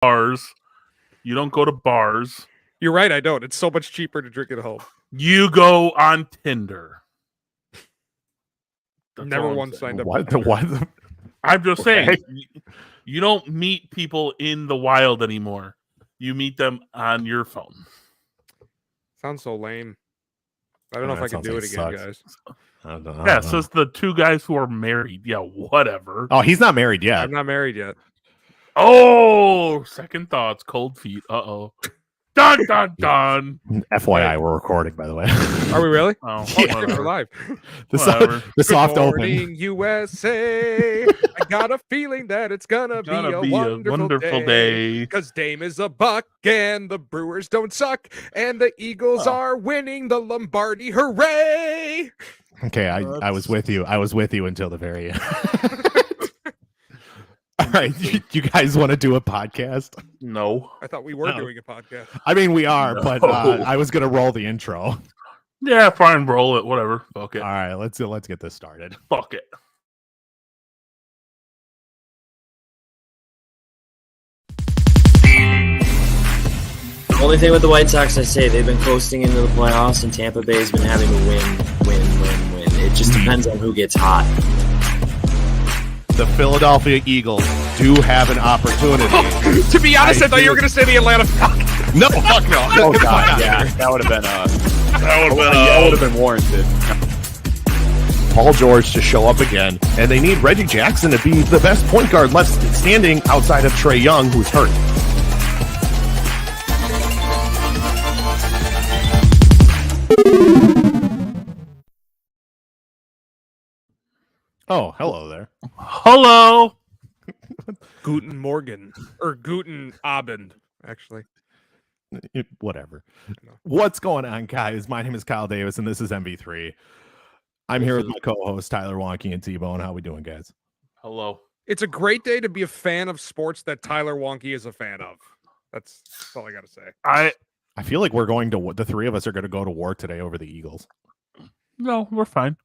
bars. You don't go to bars. You're right, I don't. It's so much cheaper to drink at home. You go on Tinder. Never once signed up. What? I'm just saying, you don't meet people in the wild anymore. You meet them on your phone. Sounds so lame. I don't know if I can do it again, guys. I don't know. Yeah, says the two guys who are married. Yeah, whatever. Oh, he's not married yet. I'm not married yet. Oh, second thoughts, cold feet. Uh-oh. Dun, dun, dun. FYI, we're recording, by the way. Are we really? Oh, Yeah, we're live. The Good soft morning, open. USA. I got a feeling that it's gonna be a wonderful day. Because Dame is a Buck and the Brewers don't suck and the Eagles are winning the Lombardi. Hooray! Okay, I was with you. I was with you until the very end. All right, you guys want to do a podcast? No. I thought we were doing a podcast. I mean, we are, but I was gonna roll the intro. Yeah, fine, roll it. Whatever. Fuck it. All right, let's get this started. Fuck it. The only thing with the White Sox, I say they've been coasting into the playoffs, and Tampa Bay's been having to win. It just depends on who gets hot. The Philadelphia Eagles do have an opportunity. To be honest, I thought you were going to say the Atlanta Falcons. No, fuck no. Oh god, yeah, that would have been that would have been warranted. Paul George to show up again, and they need Reggie Jackson to be the best point guard left standing outside of Trae Young, who's hurt. Oh, hello there. Hello. Guten Morgen. Or Guten Abend, actually. Whatever. What's going on, guys? My name is Kyle Davis, and this is MV3. I'm here with my co-host, Tyler Wonky and T-Bone. How we doing, guys? Hello. It's a great day to be a fan of sports that Tyler Wonky is a fan of. That's all I got to say. I feel like the three of us are going to go to war today over the Eagles. No, we're fine.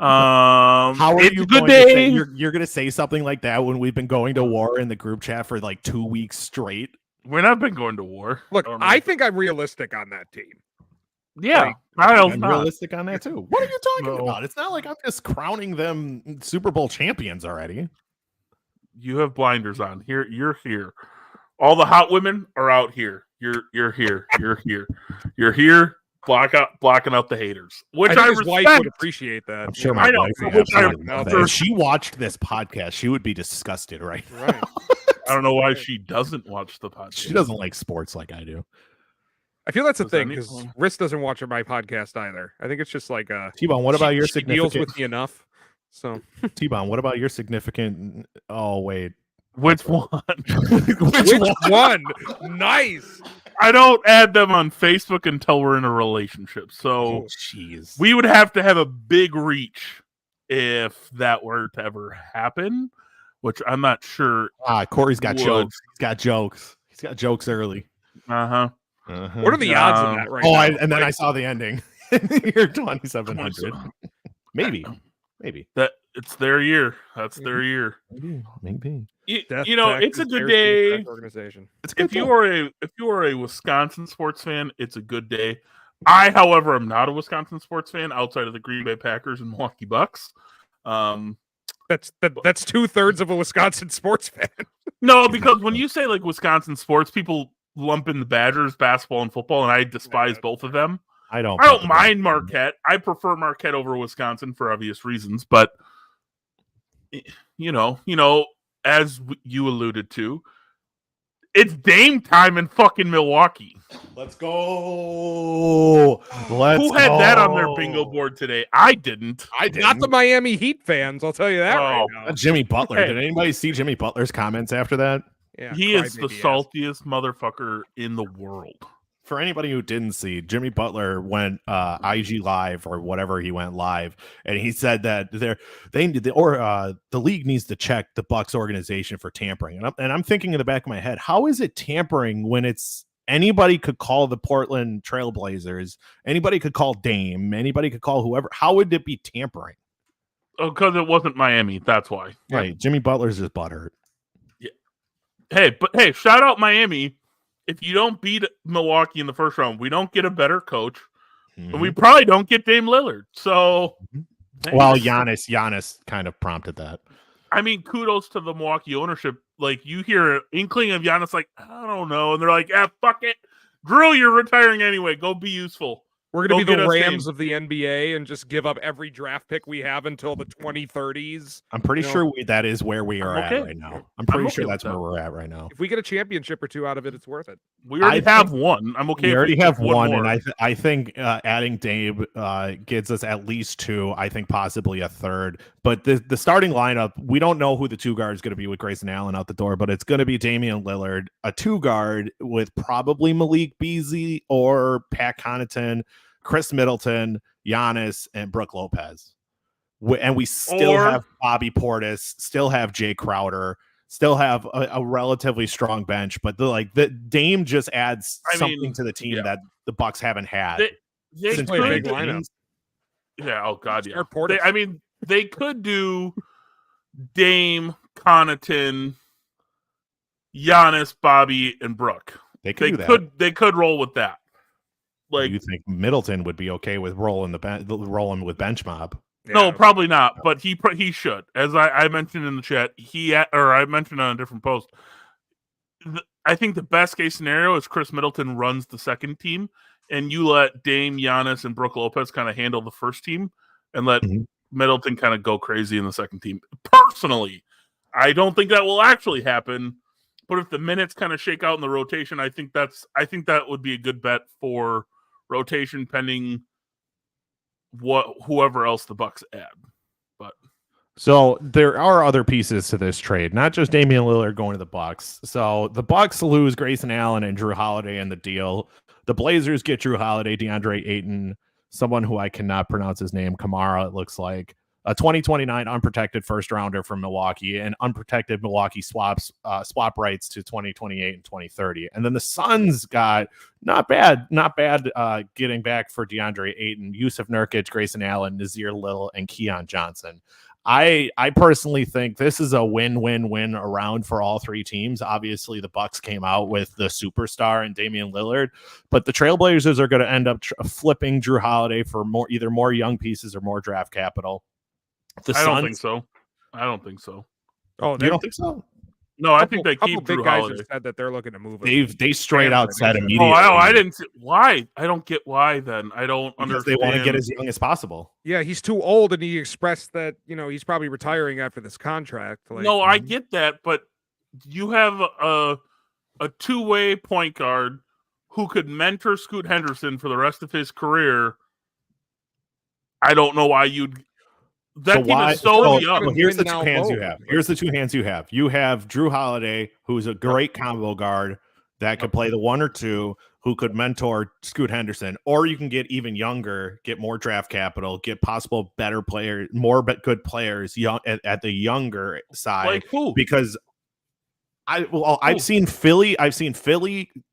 How are it's you a good going to say, day. you're going to say something like that when we've been going to war in the group chat for like 2 weeks straight? We're not been going to war. Look, I think I'm realistic on that team. Yeah, I'm realistic on that too. What are you talking about? It's not like I'm just crowning them Super Bowl champions already. You have blinders on. You're here. All the hot women are out here. You're here. You're here. Blocking out the haters, which I his respect. wife would appreciate that. I'm sure my wife would absolutely love that. Sure. If she watched this podcast, she would be disgusted right now. Right. I don't know why she doesn't watch the podcast. She doesn't like sports like I do. I feel that's a thing because Riss doesn't watch my podcast either. I think it's just like T-Bone, what about your she significant? deals with me enough. So T-Bone, what about your significant? Oh wait, Which one? which one? Nice. I don't add them on Facebook until we're in a relationship. So jeez, we would have to have a big reach if that were to ever happen, which I'm not sure. Corey's got jokes. He's got jokes early. Uh-huh. What are the odds of that right now? And then I saw the ending. You're 2,700. Maybe. That it's their year. That's their year. Maybe. You know, it's a good day. Organization. It's good. If you are a Wisconsin sports fan, it's a good day. I, however, am not a Wisconsin sports fan outside of the Green Bay Packers and Milwaukee Bucks. That's 2/3 of a Wisconsin sports fan. No, because when you say like Wisconsin sports, people lump in the Badgers, basketball and football, and I despise both of them. I don't mind Marquette. I prefer Marquette over Wisconsin for obvious reasons, but you know, as you alluded to, it's Dame time in fucking Milwaukee. Let's go. Who had that on their bingo board today? I didn't. Not the Miami Heat fans, I'll tell you that right now. Jimmy Butler. Did anybody see Jimmy Butler's comments after that? Yeah, he is the saltiest motherfucker in the world. For anybody who didn't see, Jimmy Butler went IG live or whatever he went live, and he said that the league needs to check the Bucks organization for tampering. And I'm thinking in the back of my head, how is it tampering when it's anybody could call the Portland Trailblazers, anybody could call Dame, anybody could call whoever? How would it be tampering? Oh, because it wasn't Miami. That's why. Right, Jimmy Butler's just butthurt. Hey, shout out Miami. If you don't beat Milwaukee in the first round, we don't get a better coach, and we probably don't get Dame Lillard. So, well, Giannis kind of prompted that. I mean, kudos to the Milwaukee ownership. Like, you hear an inkling of Giannis, like, I don't know, and they're like, fuck it, Drew, you're retiring anyway. Go be useful. We're going to be the Rams of the NBA and just give up every draft pick we have until the 2030s. I'm pretty sure that is where we are at right now. I'm pretty sure that's where we're at right now. If we get a championship or two out of it, it's worth it. We already have one. I'm okay. We already have one, and I think adding Dame gets us at least two. I think possibly a third. But the starting lineup, we don't know who the two guard is going to be with Grayson Allen out the door, but it's going to be Damian Lillard, a two guard with probably Malik Beasley or Pat Connaughton, Chris Middleton, Giannis, and Brook Lopez. And we still have Bobby Portis, still have Jay Crowder, still have a relatively strong bench, but the Dame just adds something to the team that the Bucks haven't had. They play a big lineup. Yeah, oh god, yeah. They could do Dame, Connaughton, Giannis, Bobby, and Brook. They could roll with that. Like, you think Middleton would be okay with rolling with bench mob? Yeah. No, probably not. But he should, as I mentioned in the chat. I mentioned on a different post. I think the best case scenario is Chris Middleton runs the second team, and you let Dame, Giannis, and Brook Lopez kind of handle the first team, and let Middleton kind of go crazy in the second team. Personally, I don't think that will actually happen. But if the minutes kind of shake out in the rotation, I think that would be a good bet for rotation pending whoever else the Bucks add. But so there are other pieces to this trade, not just Damian Lillard going to the Bucks. So the Bucks lose Grayson Allen and Drew Holiday in the deal. The Blazers get Drew Holiday, DeAndre Ayton, someone who I cannot pronounce his name, Kamara, it looks like, a 2029 unprotected first rounder from Milwaukee, and unprotected Milwaukee swap rights to 2028 and 2030. And then the Suns got not bad getting back for DeAndre Ayton, Yusuf Nurkic, Grayson Allen, Nazir Little, and Keon Johnson. I personally think this is a win-win-win around for all three teams. Obviously, the Bucks came out with the superstar and Damian Lillard, but the Trailblazers are going to end up flipping Drew Holiday for either more young pieces or more draft capital. I don't think so. Oh, you don't think so? No, I think they keep Drew Holiday. Guys have said that they're looking to move. They straight out said immediately. Oh, I didn't see why. I don't get why. Then I don't understand. They want to get as young as possible. Yeah, he's too old, and he expressed that he's probably retiring after this contract. No, I get that, but you have a two-way point guard who could mentor Scoot Henderson for the rest of his career. I don't know why you'd. That team is so young. Well, here's the two hands you have. Here's the two hands you have. You have Drew Holiday, who's a great combo guard that could play the 1 or 2, who could mentor Scoot Henderson, or you can get even younger, get more draft capital, get possible better players, more good players at the younger side. Like who? Because I've seen Philly,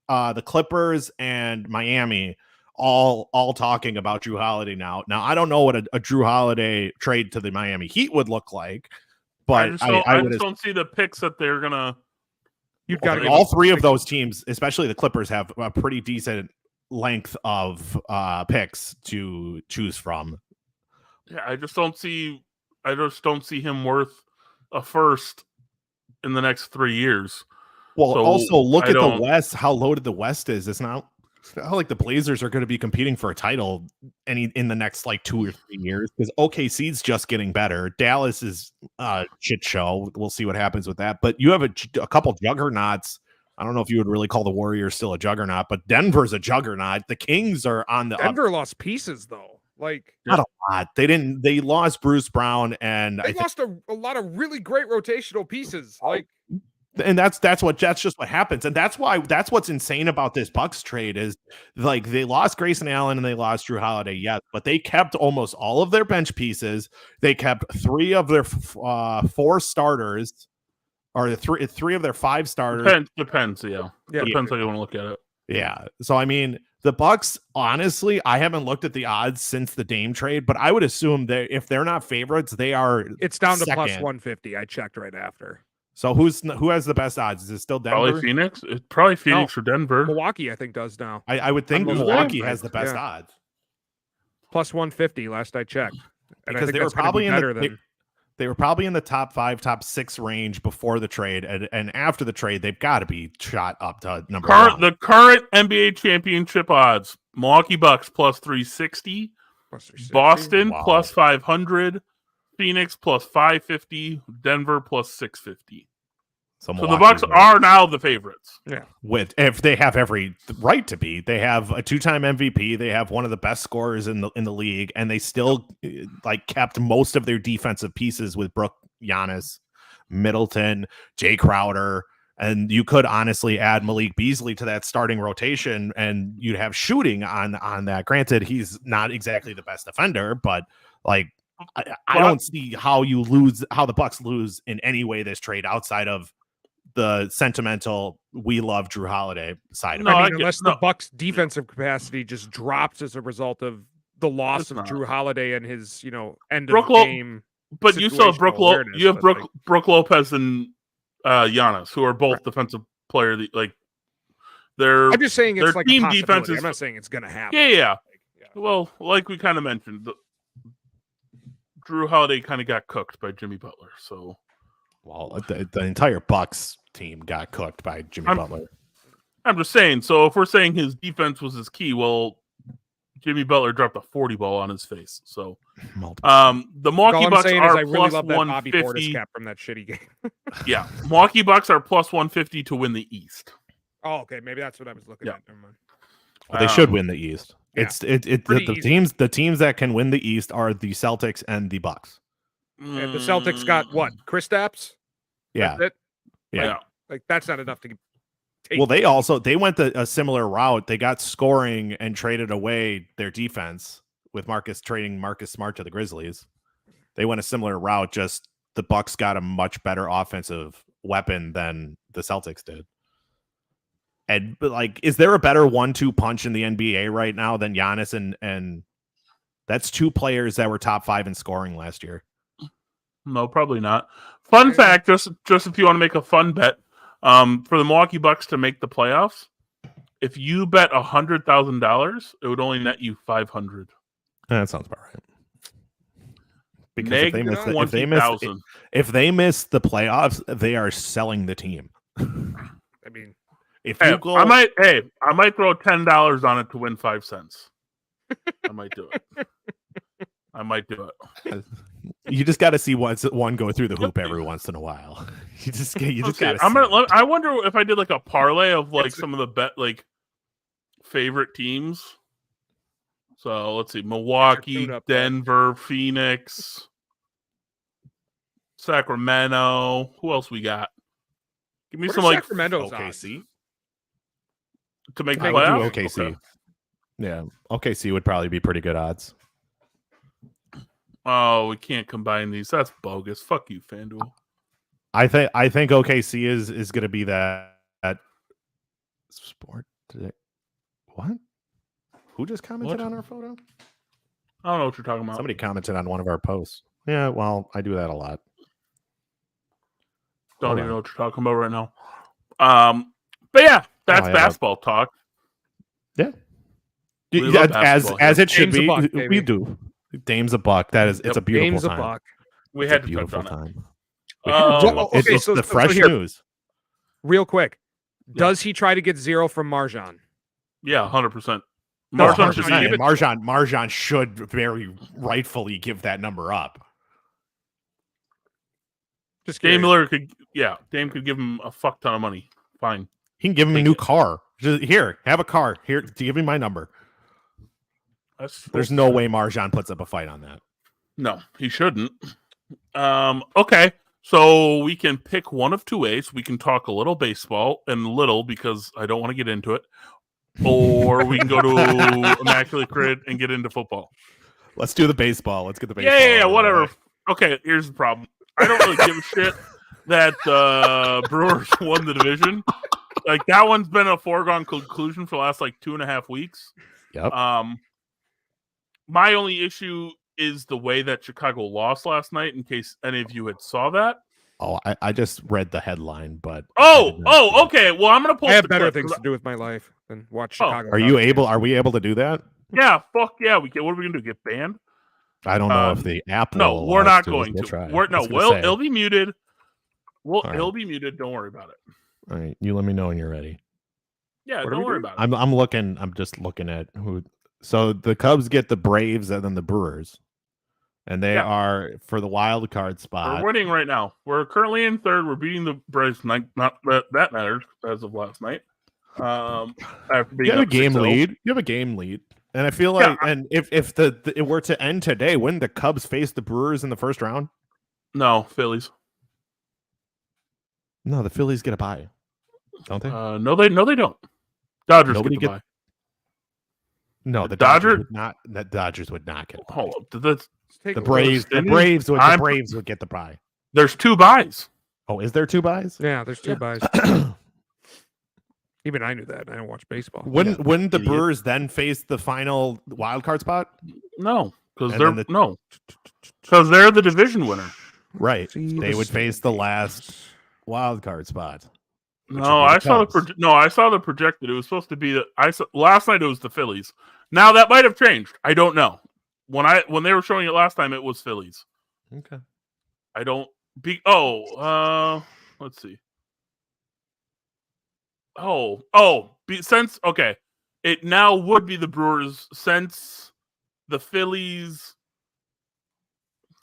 the Clippers, and Miami all talking about Drew Holiday now. Now, I don't know what a Drew Holiday trade to the Miami Heat would look like, but I just don't see the picks that they're gonna. You've got all three of those teams, especially the Clippers, have a pretty decent length of picks to choose from. Yeah, I just don't see him worth a first in the next 3 years. Well, so also look at the West, how loaded the West is. It's not like the Blazers are going to be competing for a title in the next 2 or 3 years, because OKC's just getting better. Dallas is a shit show. We'll see what happens with that. But you have a couple juggernauts. I don't know if you would really call the Warriors still a juggernaut, but Denver's a juggernaut. The Kings are on the Denver lost pieces though. Not a lot. They lost Bruce Brown, and they lost a lot of really great rotational pieces. And that's just what happens. And that's what's insane about this Bucks trade is they lost Grayson Allen and they lost Drew Holiday, yes, but they kept almost all of their bench pieces. They kept 3 of their 4 starters, or three of their 5 starters. Depends, yeah. Depends how you want to look at it. Yeah. So I mean, the Bucks, honestly, I haven't looked at the odds since the Dame trade, but I would assume that if they're not favorites, they are. It's down to second. plus 150. I checked right after. So who has the best odds? Is it still Denver? Probably Phoenix. It's probably Phoenix or Denver. Milwaukee, I think, does now. I would think Milwaukee has the best odds. Plus 150 last I checked. And Because they were probably they were probably in the top 5, top 6 range before the trade, and after the trade, they've got to be shot up to number 1. The current NBA championship odds: Milwaukee Bucks plus 360, Boston plus 500, Phoenix plus 550, Denver plus 650. So the Bucks are now the favorites. Yeah, if they have every right to be, they have a 2-time MVP, they have one of the best scorers in the league, and they still kept most of their defensive pieces with Brook, Giannis, Middleton, Jay Crowder, and you could honestly add Malik Beasley to that starting rotation, and you'd have shooting on that. Granted, he's not exactly the best defender, but I don't see how the Bucks lose in any way this trade outside of the sentimental "we love Drew Holiday" side of it. Unless the Bucks' defensive capacity just drops as a result of the loss of Drew Holiday and his, end of game. But you still have Brook Lopez and Giannis, who are both defensive player. I'm just saying it's like team a defense. I'm not saying it's going to happen. Yeah. Well, like we kind of mentioned, Drew Holiday kind of got cooked by Jimmy Butler. So, well, the entire Bucks team got cooked by Jimmy Butler. I'm just saying. So if we're saying his defense was his key, well, Jimmy Butler dropped a 40 ball on his face. So, the Milwaukee Bucks are plus 150 cap from that shitty game. Yeah, Milwaukee Bucks are plus 150 to win the East. Oh, okay, maybe that's what I was looking at. Never mind. Well, they should win the East. Yeah, the teams that can win the East are the Celtics and the Bucks. And the Celtics got what? Kristaps? Yeah. That's it? Yeah. That's not enough to take. Well, they went a similar route. They got scoring and traded away their defense with trading Marcus Smart to the Grizzlies. They went a similar route, just the Bucks got a much better offensive weapon than the Celtics did. And is there a better 1-2 punch in the NBA right now than Giannis and that's 2 players that were top 5 in scoring last year? No, probably not. Fun fact, just if you want to make a fun bet, for the Milwaukee Bucks to make the playoffs, if you bet $100,000, it would only net you $500. That sounds about right. Because if they miss the playoffs, they are selling the team. I mean, if you go, I might throw $10 on it to win 5 cents. I might do it. You just got to see one go through the hoop every once in a while. You just got to. I wonder if I did a parlay of some of the favorite teams. So let's see: Milwaukee, Denver, Phoenix, Sacramento. Who else we got? Give me some Sacramento's OKC to make the playoffs. OKC. Okay. Yeah, OKC would probably be pretty good odds. Oh, we can't combine these. That's bogus. Fuck you, FanDuel. I think OKC is going to be that sport today. What? Who just commented on our photo? I don't know what you're talking about. Somebody commented on one of our posts. Yeah, well, I do that a lot. Don't even know what you're talking about right now. But yeah, that's basketball talk. Yeah. As it should be. We do. Dame's a buck. It's a beautiful time. A buck. We had to touch on it. It's the fresh news. Real quick. Does he try to get 0 from Marjan? Yeah, 100%. Marjan should very rightfully give that number up. Just Dame Miller Dame could give him a fuck ton of money. Fine. He can give him a new car. Here, have a car. Here, give me my number. There's no way Marjan puts up a fight on that. No, he shouldn't. Okay, so we can pick one of 2 ways. We can talk a little baseball and little because I don't want to get into it, or we can go to Immaculate Grid and get into football. Let's do the baseball. Let's get the baseball. Yeah, whatever. Okay, here's the problem. I don't really give a shit that Brewers won the division. That one's been a foregone conclusion for the last 2.5 weeks. Yep. My only issue is the way that Chicago lost last night, in case any of you had saw that. Oh, I just read the headline, but Okay. Well, I'm gonna post. I have the better clip. things to do with my life than watch Oh. Chicago. are you able? Are we able to do that? Yeah, fuck yeah. We can. What are we gonna do? Get banned? I don't know if the app. No, will we're allow us not to. going We'll to. try. It'll be muted. All right. It'll be muted. Don't worry about it. All right, you let me know when you're ready. Yeah, What are don't we worry doing? about it. I'm looking. I'm just looking at who. So the Cubs get the Braves and then the Brewers, and they are for the wild card spot. We're winning right now. We're currently in third. We're beating the Braves. Not that matters as of last night. After being You have a up game 6-0. lead. You have a game lead, and I feel like, and if it were to end today, wouldn't the Cubs face the Brewers in the first round? No, Phillies. No, the Phillies get a bye, don't they? No, they don't. Dodgers Nobody get the bye. No, the Dodgers would not. The Dodgers would not get a bye. Hold up. That's, The Braves would get the bye. there's 2 buys. Oh, is there 2 buys? Yeah, there's 2 buys. Even I knew that. I don't watch baseball. Wouldn't the Brewers then face the final wild card spot? No, because And they're then because they're the division winner. Right. See They the would face the last wild card spot. No, I saw the projected. It was supposed to be last night. It was the Phillies. Now that might have changed. I don't know. When they were showing it last time, it was Phillies. Okay. I don't be. Let's see. Since it now would be the Brewers since the Phillies.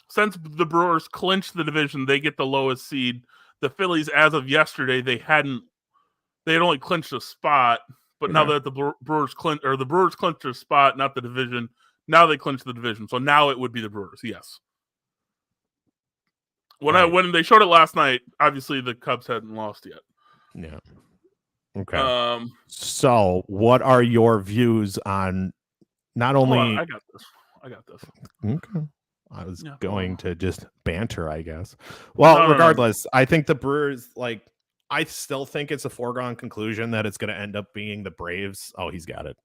Since the Brewers clinched the division, they get the lowest seed. The Phillies, as of yesterday, they had only clinched a spot, but now that the Brewers clinched a spot, not the division. Now they clinched the division, so now it would be the Brewers. Yes. When they showed it last night, obviously the Cubs hadn't lost yet. Yeah. Okay. So, what are your views on not only? I got this. Okay. I was going to just banter, I guess. Well, regardless, I think the Brewers, I still think it's a foregone conclusion that it's going to end up being the Braves. Oh, he's got it.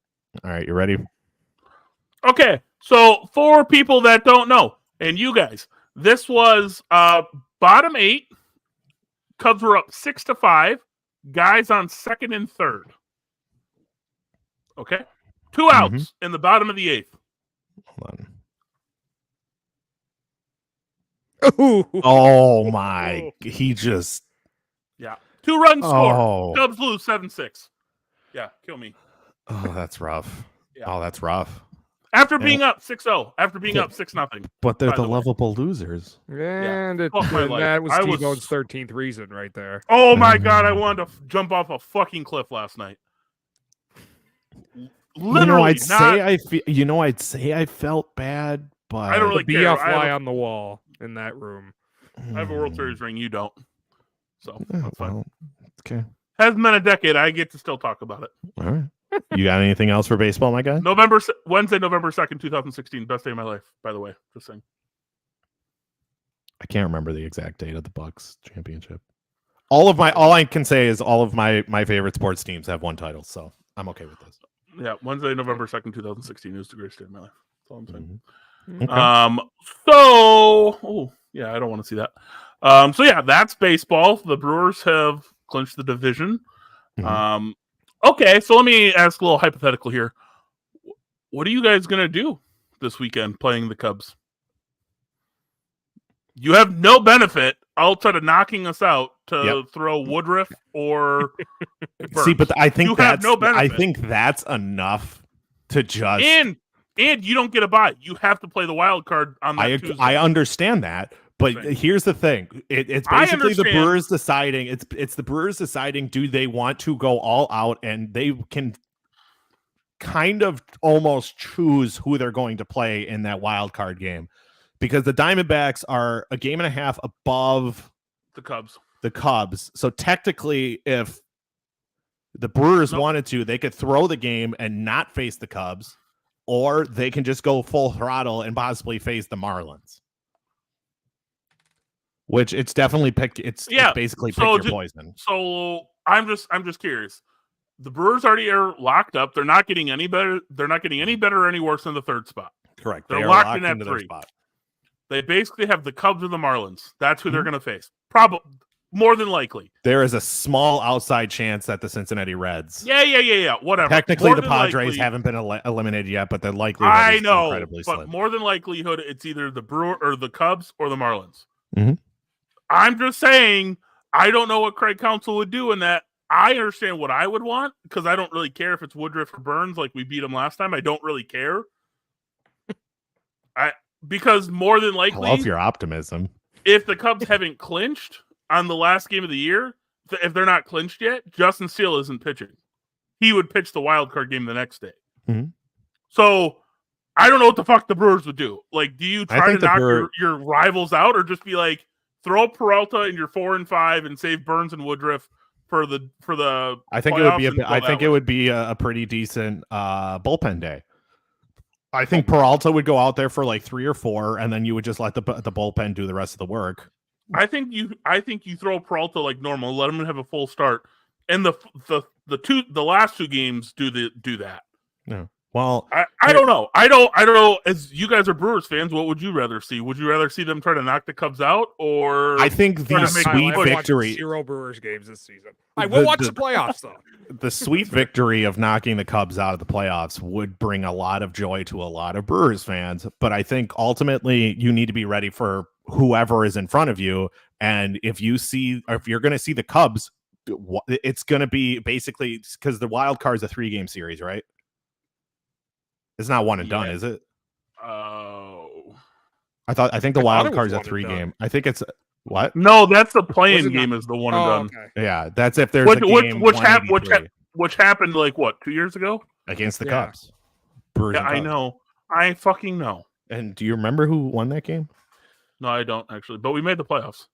All right, you ready? Okay, so for people that don't know, and you guys, this was bottom 8. Cubs were up 6-5. Guys on second and third. Okay, 2 outs in the bottom of the 8th. Hold on. Ooh. Oh my! He just 2 runs scored. Oh. Cubs lose 7-6. Yeah, kill me. Oh, that's rough. Yeah. Oh, that's rough. After being up 6-0, after being up 6-0. But they're By the the way. lovable losers. And Fuck my life. that was I Steve was- O's 13th reason right there. Oh my god, I wanted to jump off a fucking cliff last night. Literally, I'd say I felt bad, but I don't really Be care. a fly on the wall in that room. I have a World Series ring. You don't. So that's fine. Well, okay. Hasn't been a decade. I get to still talk about it. All right. You got anything else for baseball, my guy? Wednesday, November 2nd, 2016. Best day of my life, by the way. Just saying. I can't remember the exact date of the Bucks championship. All I can say is all of my favorite sports teams have won titles, so I'm okay with this. Yeah, Wednesday, November 2nd, 2016 is the greatest day of my life. That's all I'm saying. Okay. I don't want to see that. That's baseball. The Brewers have clinched the division. Mhm. Okay, so let me ask a little hypothetical here. What are you guys going to do this weekend playing the Cubs? You have no benefit outside of knocking us out to throw Woodruff or See, but I think have no benefit. I think that's enough to just and you don't get a bye. You have to play the wild card on that Tuesday. I understand that, but here's the thing: it's basically the Brewers deciding. It's the Brewers deciding: do they want to go all out, and they can kind of almost choose who they're going to play in that wild card game, because the Diamondbacks are a game and a half above the Cubs. So technically, if the Brewers wanted to, they could throw the game and not face the Cubs, or they can just go full throttle and possibly face the Marlins. Which it's definitely it's basically pick your poison. So I'm just curious. The Brewers already are locked up. They're not getting any better. They're not getting any better or any worse than the third spot. Correct. They're they are locked in at into 3. their spot. They basically have the Cubs or the Marlins. That's who they're going to face. Probably more than likely. There is a small outside chance that the Cincinnati Reds. Yeah. Whatever. Technically, more the than Padres likely, haven't been eliminated yet, but the likelihood I is know, incredibly but slim. more than likelihood, it's either the Brewer or the Cubs or the Marlins. Mhm. I'm just saying, I don't know what Craig Counsell would do in that. I understand what I would want because I don't really care if it's Woodruff or Burns, like we beat him last time. I don't really care. Because more than I likely, love your optimism. if the Cubs haven't clinched on the last game of the year, if they're not clinched yet, Justin Steele isn't pitching. He would pitch the wild card game the next day. Mhm. So I don't know what the fuck the Brewers would do. Like, do you try to think the knock your rivals out, or just be like, throw Peralta in your 4 and 5 and save Burns and Woodruff for the I think it would be a pretty decent bullpen day. I think Peralta would go out there for like 3 or 4, and then you would just let the bullpen do the rest of the work. I think you throw Peralta like normal, let him have a full start, and the last 2 games do that. Yeah. Well, I don't know. I don't know. As you guys are Brewers fans, what would you rather see? Would you rather see them try to knock the Cubs out, or I think the sweet victory. 0 Brewers games this season. I will watch the playoffs though. The sweet victory of knocking the Cubs out of the playoffs would bring a lot of joy to a lot of Brewers fans. But I think ultimately you need to be ready for whoever is in front of you. And if you're going to see the Cubs, it's going to be basically because the wild card is a 3-game series, right? It's not one and done, is it? Oh, I think the wild card is a 3-game. I think it's what? No, that's the playing game is the one and done. Okay. Yeah, that's if there's a game which happened like what, 2 years ago against the Cubs. Brewers yeah, and Cubs. I know. I fucking know. And do you remember who won that game? No, I don't actually. But we made the playoffs.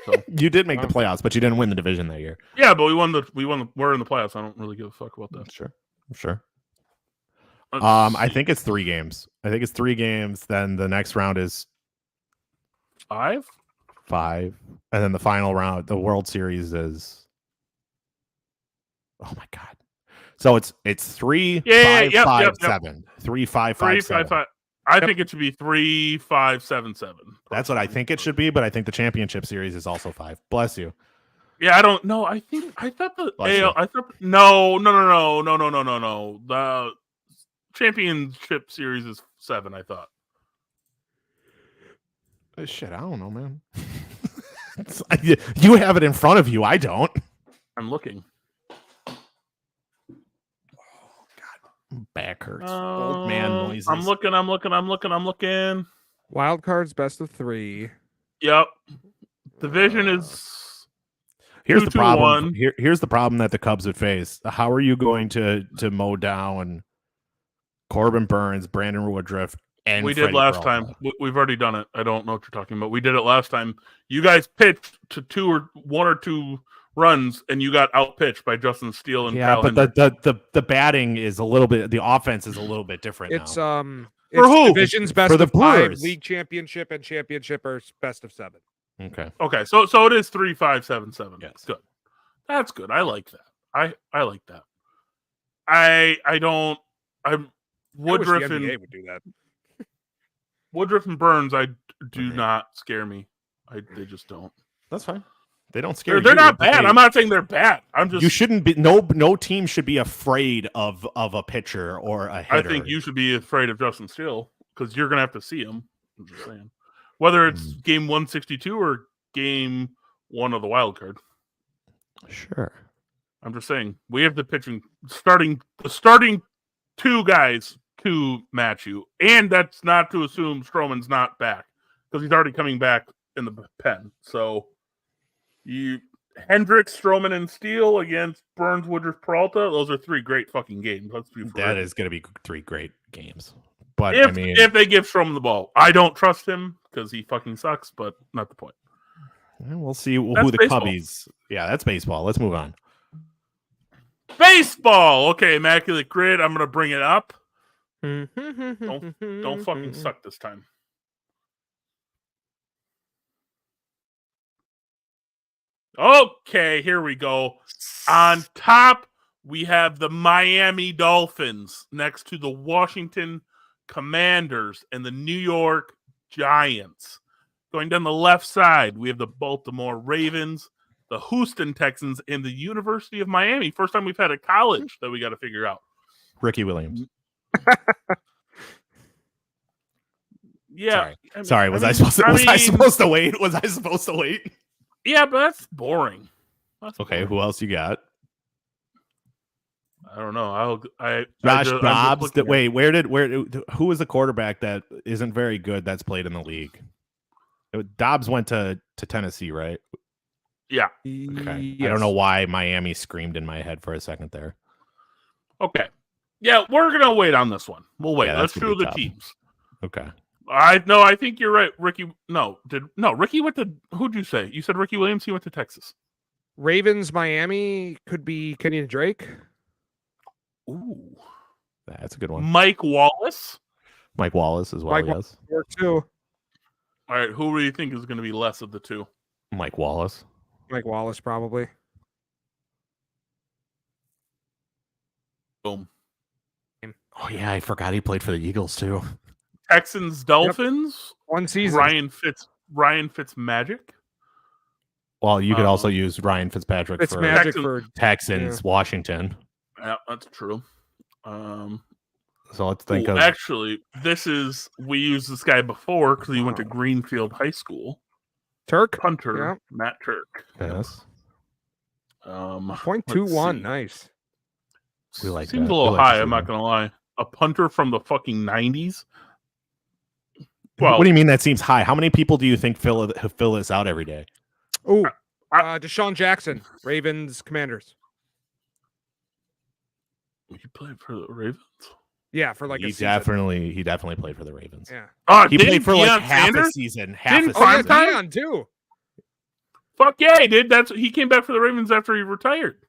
So. You did make the playoffs, but you didn't win the division that year. Yeah, but we're in the playoffs. I don't really give a fuck about that. Sure. I think it's 3 games. Then the next round is 5, and then the final round, the World Series is. Oh my god! So it's 3, 5, 5, 7. 3, 5, 5, 7. I think it should be 3, 5, 7, 7. That's what I think it should be, but I think the championship series is also 5. Bless you. Yeah, I don't know. I thought the AL. I thought no. The championship series is 7. I thought. Shit, I don't know, man. You have it in front of you. I don't. I'm looking. Back hurts. Old man noises. I'm looking. Wild cards, best of 3. Yep. Division is. Here's 2, the problem. 1. Here's the problem that the Cubs would face. How are you going to mow down Corbin Burns, Brandon Woodruff, and we Freddie did last Peralta? time. We've already done it. I don't know what you're talking about. We did it last time. You guys pitched to 1 or 2 runs, and you got outpitched by Justin Steele and Kyle but the batting is a little bit. The offense is a little bit different. It's now. it's who? division's best For the of 5, Brewers. league championship and championship are best of 7. Okay. So it is 3, 5, 7, 7. Yes. Good. That's good. I like that. I like that. I'm Woodruff I wish the and NBA would do that. Woodruff and Burns. I do not scare me. They just don't. That's fine. They don't scare you. They're not bad. I'm not saying they're bad. I'm just. You shouldn't be. No team should be afraid of a pitcher or a hitter. I think you should be afraid of Justin Steele because you're gonna have to see him. I'm just saying, whether it's game 162 or game 1 of the wild card. Sure. I'm just saying we have the pitching starting 2 guys to match you, and that's not to assume Stroman's not back because he's already coming back in the pen. So you Hendricks, Stroman, and Steele against Burns, Woodruff, Peralta. Those are 3 great fucking games. Let's be that is going to be 3 great games. But if they give Stroman the ball, I don't trust him because he fucking sucks. But not the point. We'll see who That's the baseball. Cubbies. Yeah, that's baseball. Let's move on. Baseball. Okay, Immaculate Grid. I'm gonna bring it up. Don't fucking suck this time. Okay, here we go. On top, we have the Miami Dolphins next to the Washington Commanders and the New York Giants. Going down the left side, we have the Baltimore Ravens, the Houston Texans, and the University of Miami. First time we've had a college that we got to figure out. Ricky Williams. Yeah. Sorry. Was I supposed to wait? Was I supposed to wait? Yeah, but that's boring. Okay, who else you got? I don't know. Josh Dobbs. Who was the quarterback that isn't very good that's played in the league? Dobbs went to Tennessee, right? Yeah. Okay. Yes. I don't know why Miami screamed in my head for a second there. Okay. Yeah, we're gonna wait on this one. We'll wait. Yeah, Let's do the tough. teams. Okay. I think you're right. Ricky went to, who'd you say? You said Ricky Williams, he went to Texas. Ravens, Miami could be Kenyon Drake. Ooh. That's a good one. Mike Wallace. Mike Wallace as well, yes. Or two. All right, who do you think is going to be less of the two? Mike Wallace. Mike Wallace, probably. Boom. Oh, yeah, I forgot he played for the Eagles, too. Texans, Dolphins. One season. Ryan Fitzmagic. Well, you could also use Ryan Fitzpatrick for Fitzmagic for Texans, Washington. Yeah, that's true. So let's think of... Actually, we used this guy before because he went to Greenfield High School. Turk? Punter, Yeah. Matt Turk. Yes. 0.21, nice. We like Seems that. a little We like high, to I'm see not that. going to lie. A punter from the fucking 90s? Well, What do you mean that seems high? How many people do you think fill this out every day? Oh, Deshaun Jackson, Ravens, Commanders. He played for the Ravens? Yeah, for like He a season. definitely played for the Ravens. Yeah. He played for like Deion half Sanders? a season. Didn't Oh, yeah, Prime time? Deion, too. Fuck yeah, he did. He came back for the Ravens after he retired.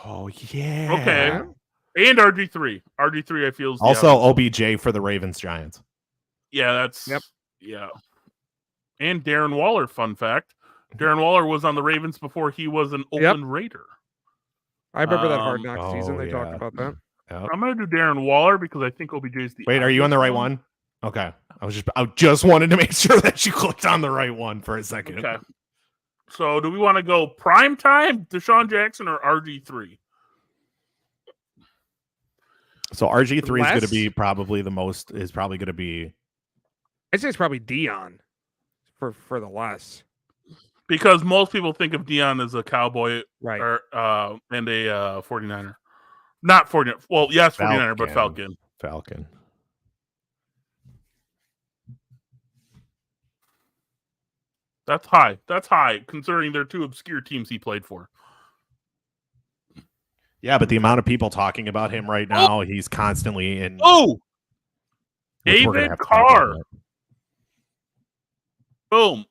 Oh yeah. Okay. And RG3. RG3, I feel, is the Also obvious. OBJ for the Ravens Giants. Yeah, that's Yep. Yeah. And Darren Waller, fun fact. Darren Waller was on the Ravens before he was an Oakland Raider. I remember that Hard Knock season. They yeah. talked about that. Yep. I'm gonna do Darren Waller because I think OBJ is the Wait, are you on the right one? Okay. I just wanted to make sure that you clicked on the right one for a second. Okay. So do we want to go prime time, Deshaun Jackson, or RG3? So RG3 is going to Less? be probably the most. Is probably going to be. I'd say it's probably Deion for the less. Because most people think of Deion as a Cowboy Right. or and a 49er. Not 49er. Well, yes, 49er, but Falcon. Falcon. That's high. That's high, considering they're two obscure teams he played for. Yeah, but the amount of people talking about him right now, he's constantly in. Oh! which we're gonna David have to talk Carr. about. Boom.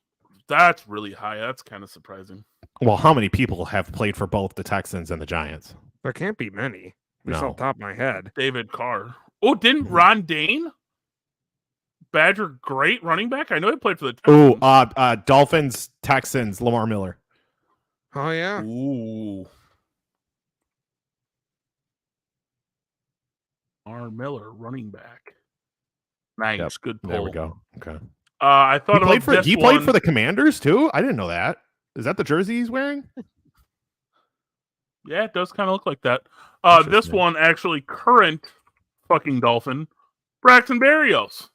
That's really high. That's kind of surprising. Well, how many people have played for both the Texans and the Giants? There can't be many. Just No. off the top of my head. David Carr. Oh, didn't Ron Dane? Badger, great running back. I know he played for the Texans. Oh, Dolphins, Texans, Lamar Miller. Oh, yeah. Ooh. R. Miller, running back. Nice, Yep, good pull. There we go. Okay. I thought He about this played one. for the Commanders too. I didn't know that. Is that the jersey he's wearing? Yeah, it does kind of look like that. This Interesting. one actually current fucking Dolphin, Braxton Berrios.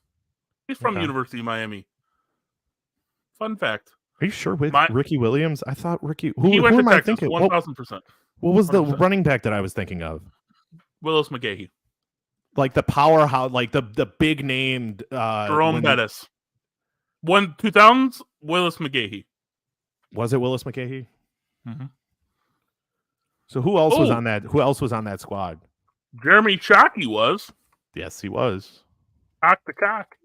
He's from Okay. University of Miami. Fun fact. Are you sure with My- Ricky Williams? I thought Ricky. He Who went to am I Texas, thinking? 1,000%. What was the 100%. running back that I was thinking of? Willis McGahee. Like the powerhouse, like the big named Jerome when- Bettis. 2000s, Willis McGahee. Was it Willis McGahee? Mhm. So who else was Oh. on that? Who else was on that squad? Jeremy Shockey was. Yes, he was. Cock the cock.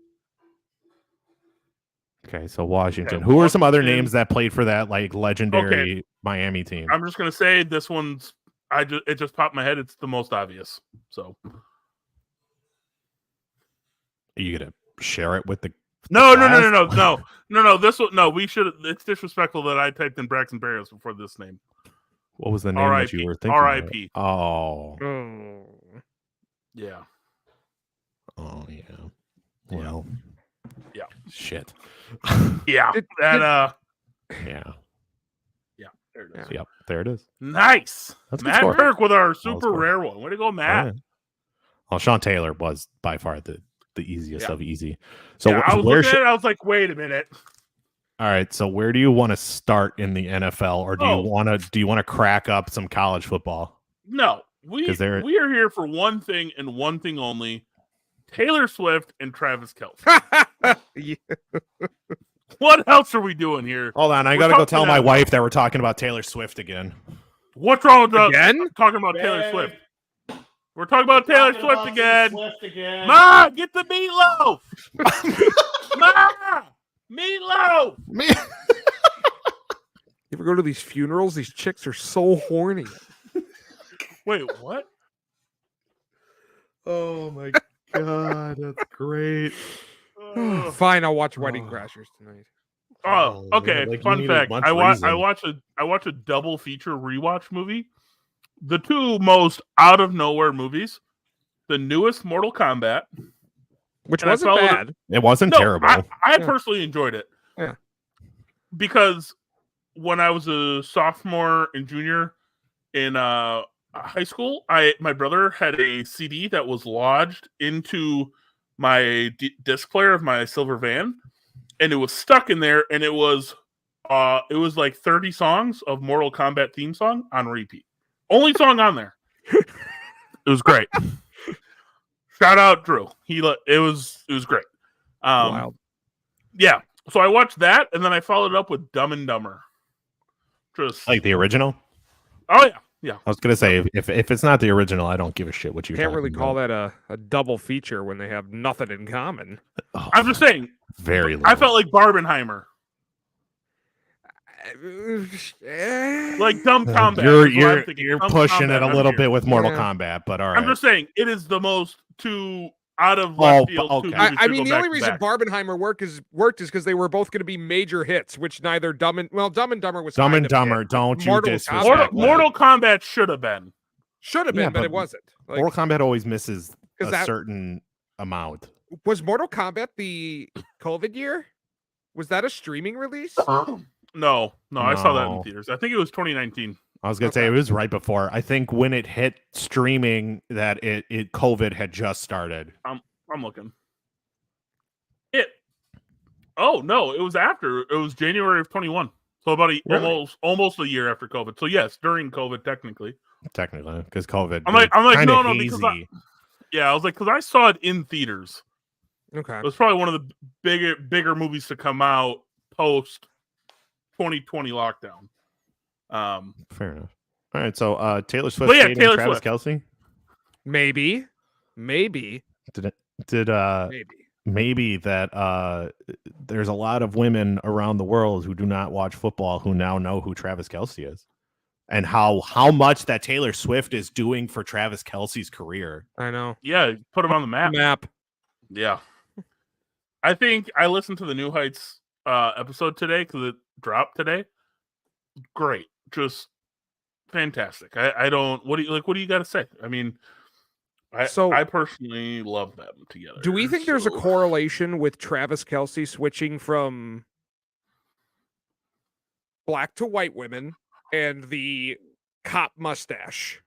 Okay, so Washington. Okay, Who are some other Washington. names that played for that like legendary Miami team? I'm just gonna say this one's. It just popped in my head. It's the most obvious. So Are you gonna share it with the? no. This one, no. We should. It's disrespectful that I typed in Braxton Berrios before this name. What was the name that you were thinking? R.I.P.. Of? Oh, Yeah. oh yeah. Well, Yeah. Shit. Yeah. Yeah. There it is. Yep. There it is. Nice. That's a good Matt score. Kirk with our score. super rare one. Way to go, Matt. Oh, yeah. Well, Sean Taylor was by far the easiest of easy. So So I was looking at it, I was like, wait a minute. All right. So where do you want to start in the NFL, or do you want to crack up some college football? No, we are here for one thing and one thing only: Taylor Swift and Travis Kelce. Yeah. What else are we doing here? Hold on, I gotta go tell my wife that we're talking about Taylor Swift again. What's wrong with us Again? talking about Taylor Swift? We're talking about Taylor Swift again. Ma, get the meatloaf. Ma, meatloaf. You ever go to these funerals? These chicks are so horny. Wait, what? Oh my god, that's great. Fine, I'll watch Wedding Crashers tonight. Oh, okay. Like, Fun fact: I watch a double feature rewatch movie. The two most out of nowhere movies: the newest Mortal Kombat, which wasn't bad. It wasn't terrible. I personally enjoyed it. Yeah, because when I was a sophomore and junior in high school, my brother had a CD that was lodged into my disc player of my silver van, and it was stuck in there, and it was like 30 songs of Mortal Kombat theme song on repeat. Only song on there. It was great. Shout out Drew. It was great. Wild. Yeah. So I watched that, and then I followed it up with Dumb and Dumber. Just like the original. Oh yeah. Yeah. I was gonna say if it's not the original, I don't give a shit what you can't really call that a double feature when they have nothing in common. Oh, I'm just saying. Very little. I felt like Barbenheimer. Like Dumb Combat. You're pushing it a little bit with Mortal Kombat, but all right. I'm just saying it is the most out of left field. Okay. I mean, the only reason Barbenheimer worked is because they were both going to be major hits, which neither Dumb and Dumber was. Dumb and Dumber, don't you disrespect Mortal Kombat should have been, but it wasn't. Like, Mortal Kombat always misses a certain amount. Was Mortal Kombat the COVID year? Was that a streaming release? No, I saw that in theaters. I think it was 2019. I was gonna say it was right before. I think when it hit streaming, that it COVID had just started. I'm looking. Oh no, it was after. It was January of 21. So about almost a year after COVID. So yes, during COVID, technically, because COVID. I'm like no, because I was like, because I saw it in theaters. Okay, it was probably one of the bigger movies to come out post 2020 lockdown. Fair enough. All right, so Taylor Swift dating Travis Kelce? Maybe. Maybe that there's a lot of women around the world who do not watch football who now know who Travis Kelce is, and how much that Taylor Swift is doing for Travis Kelce's career. I know. Yeah, put him on the map. Yeah. I think I listened to the New Heights episode today because it dropped today. Great. Just fantastic. I don't. What do you got to say? I mean, I personally love them together. Do we think there's a correlation with Travis Kelce switching from black to white women and the cop mustache?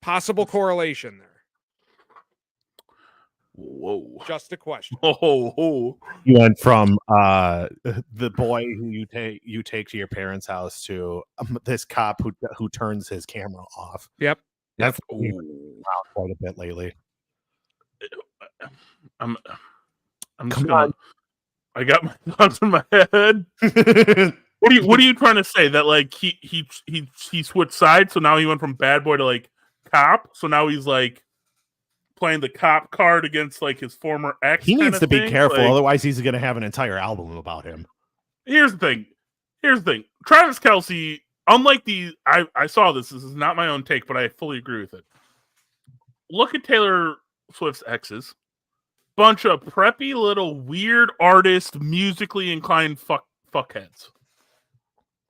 Possible correlation there. Whoa. Just a question. Oh. You went from the boy who you take to your parents' house to this cop who turns his camera off. Yep. That's quite a bit lately. I'm just gonna, I got my thoughts in my head. What are you trying to say? That like he switched sides, so now he went from bad boy to like cop, so now he's like playing the cop card against like his former ex. He needs to be careful, like, otherwise he's going to have an entire album about him. Here's the thing. Travis Kelce, unlike I saw this is not my own take, but I fully agree with it. Look at Taylor Swift's exes. Bunch of preppy little weird artist, musically inclined fuckheads.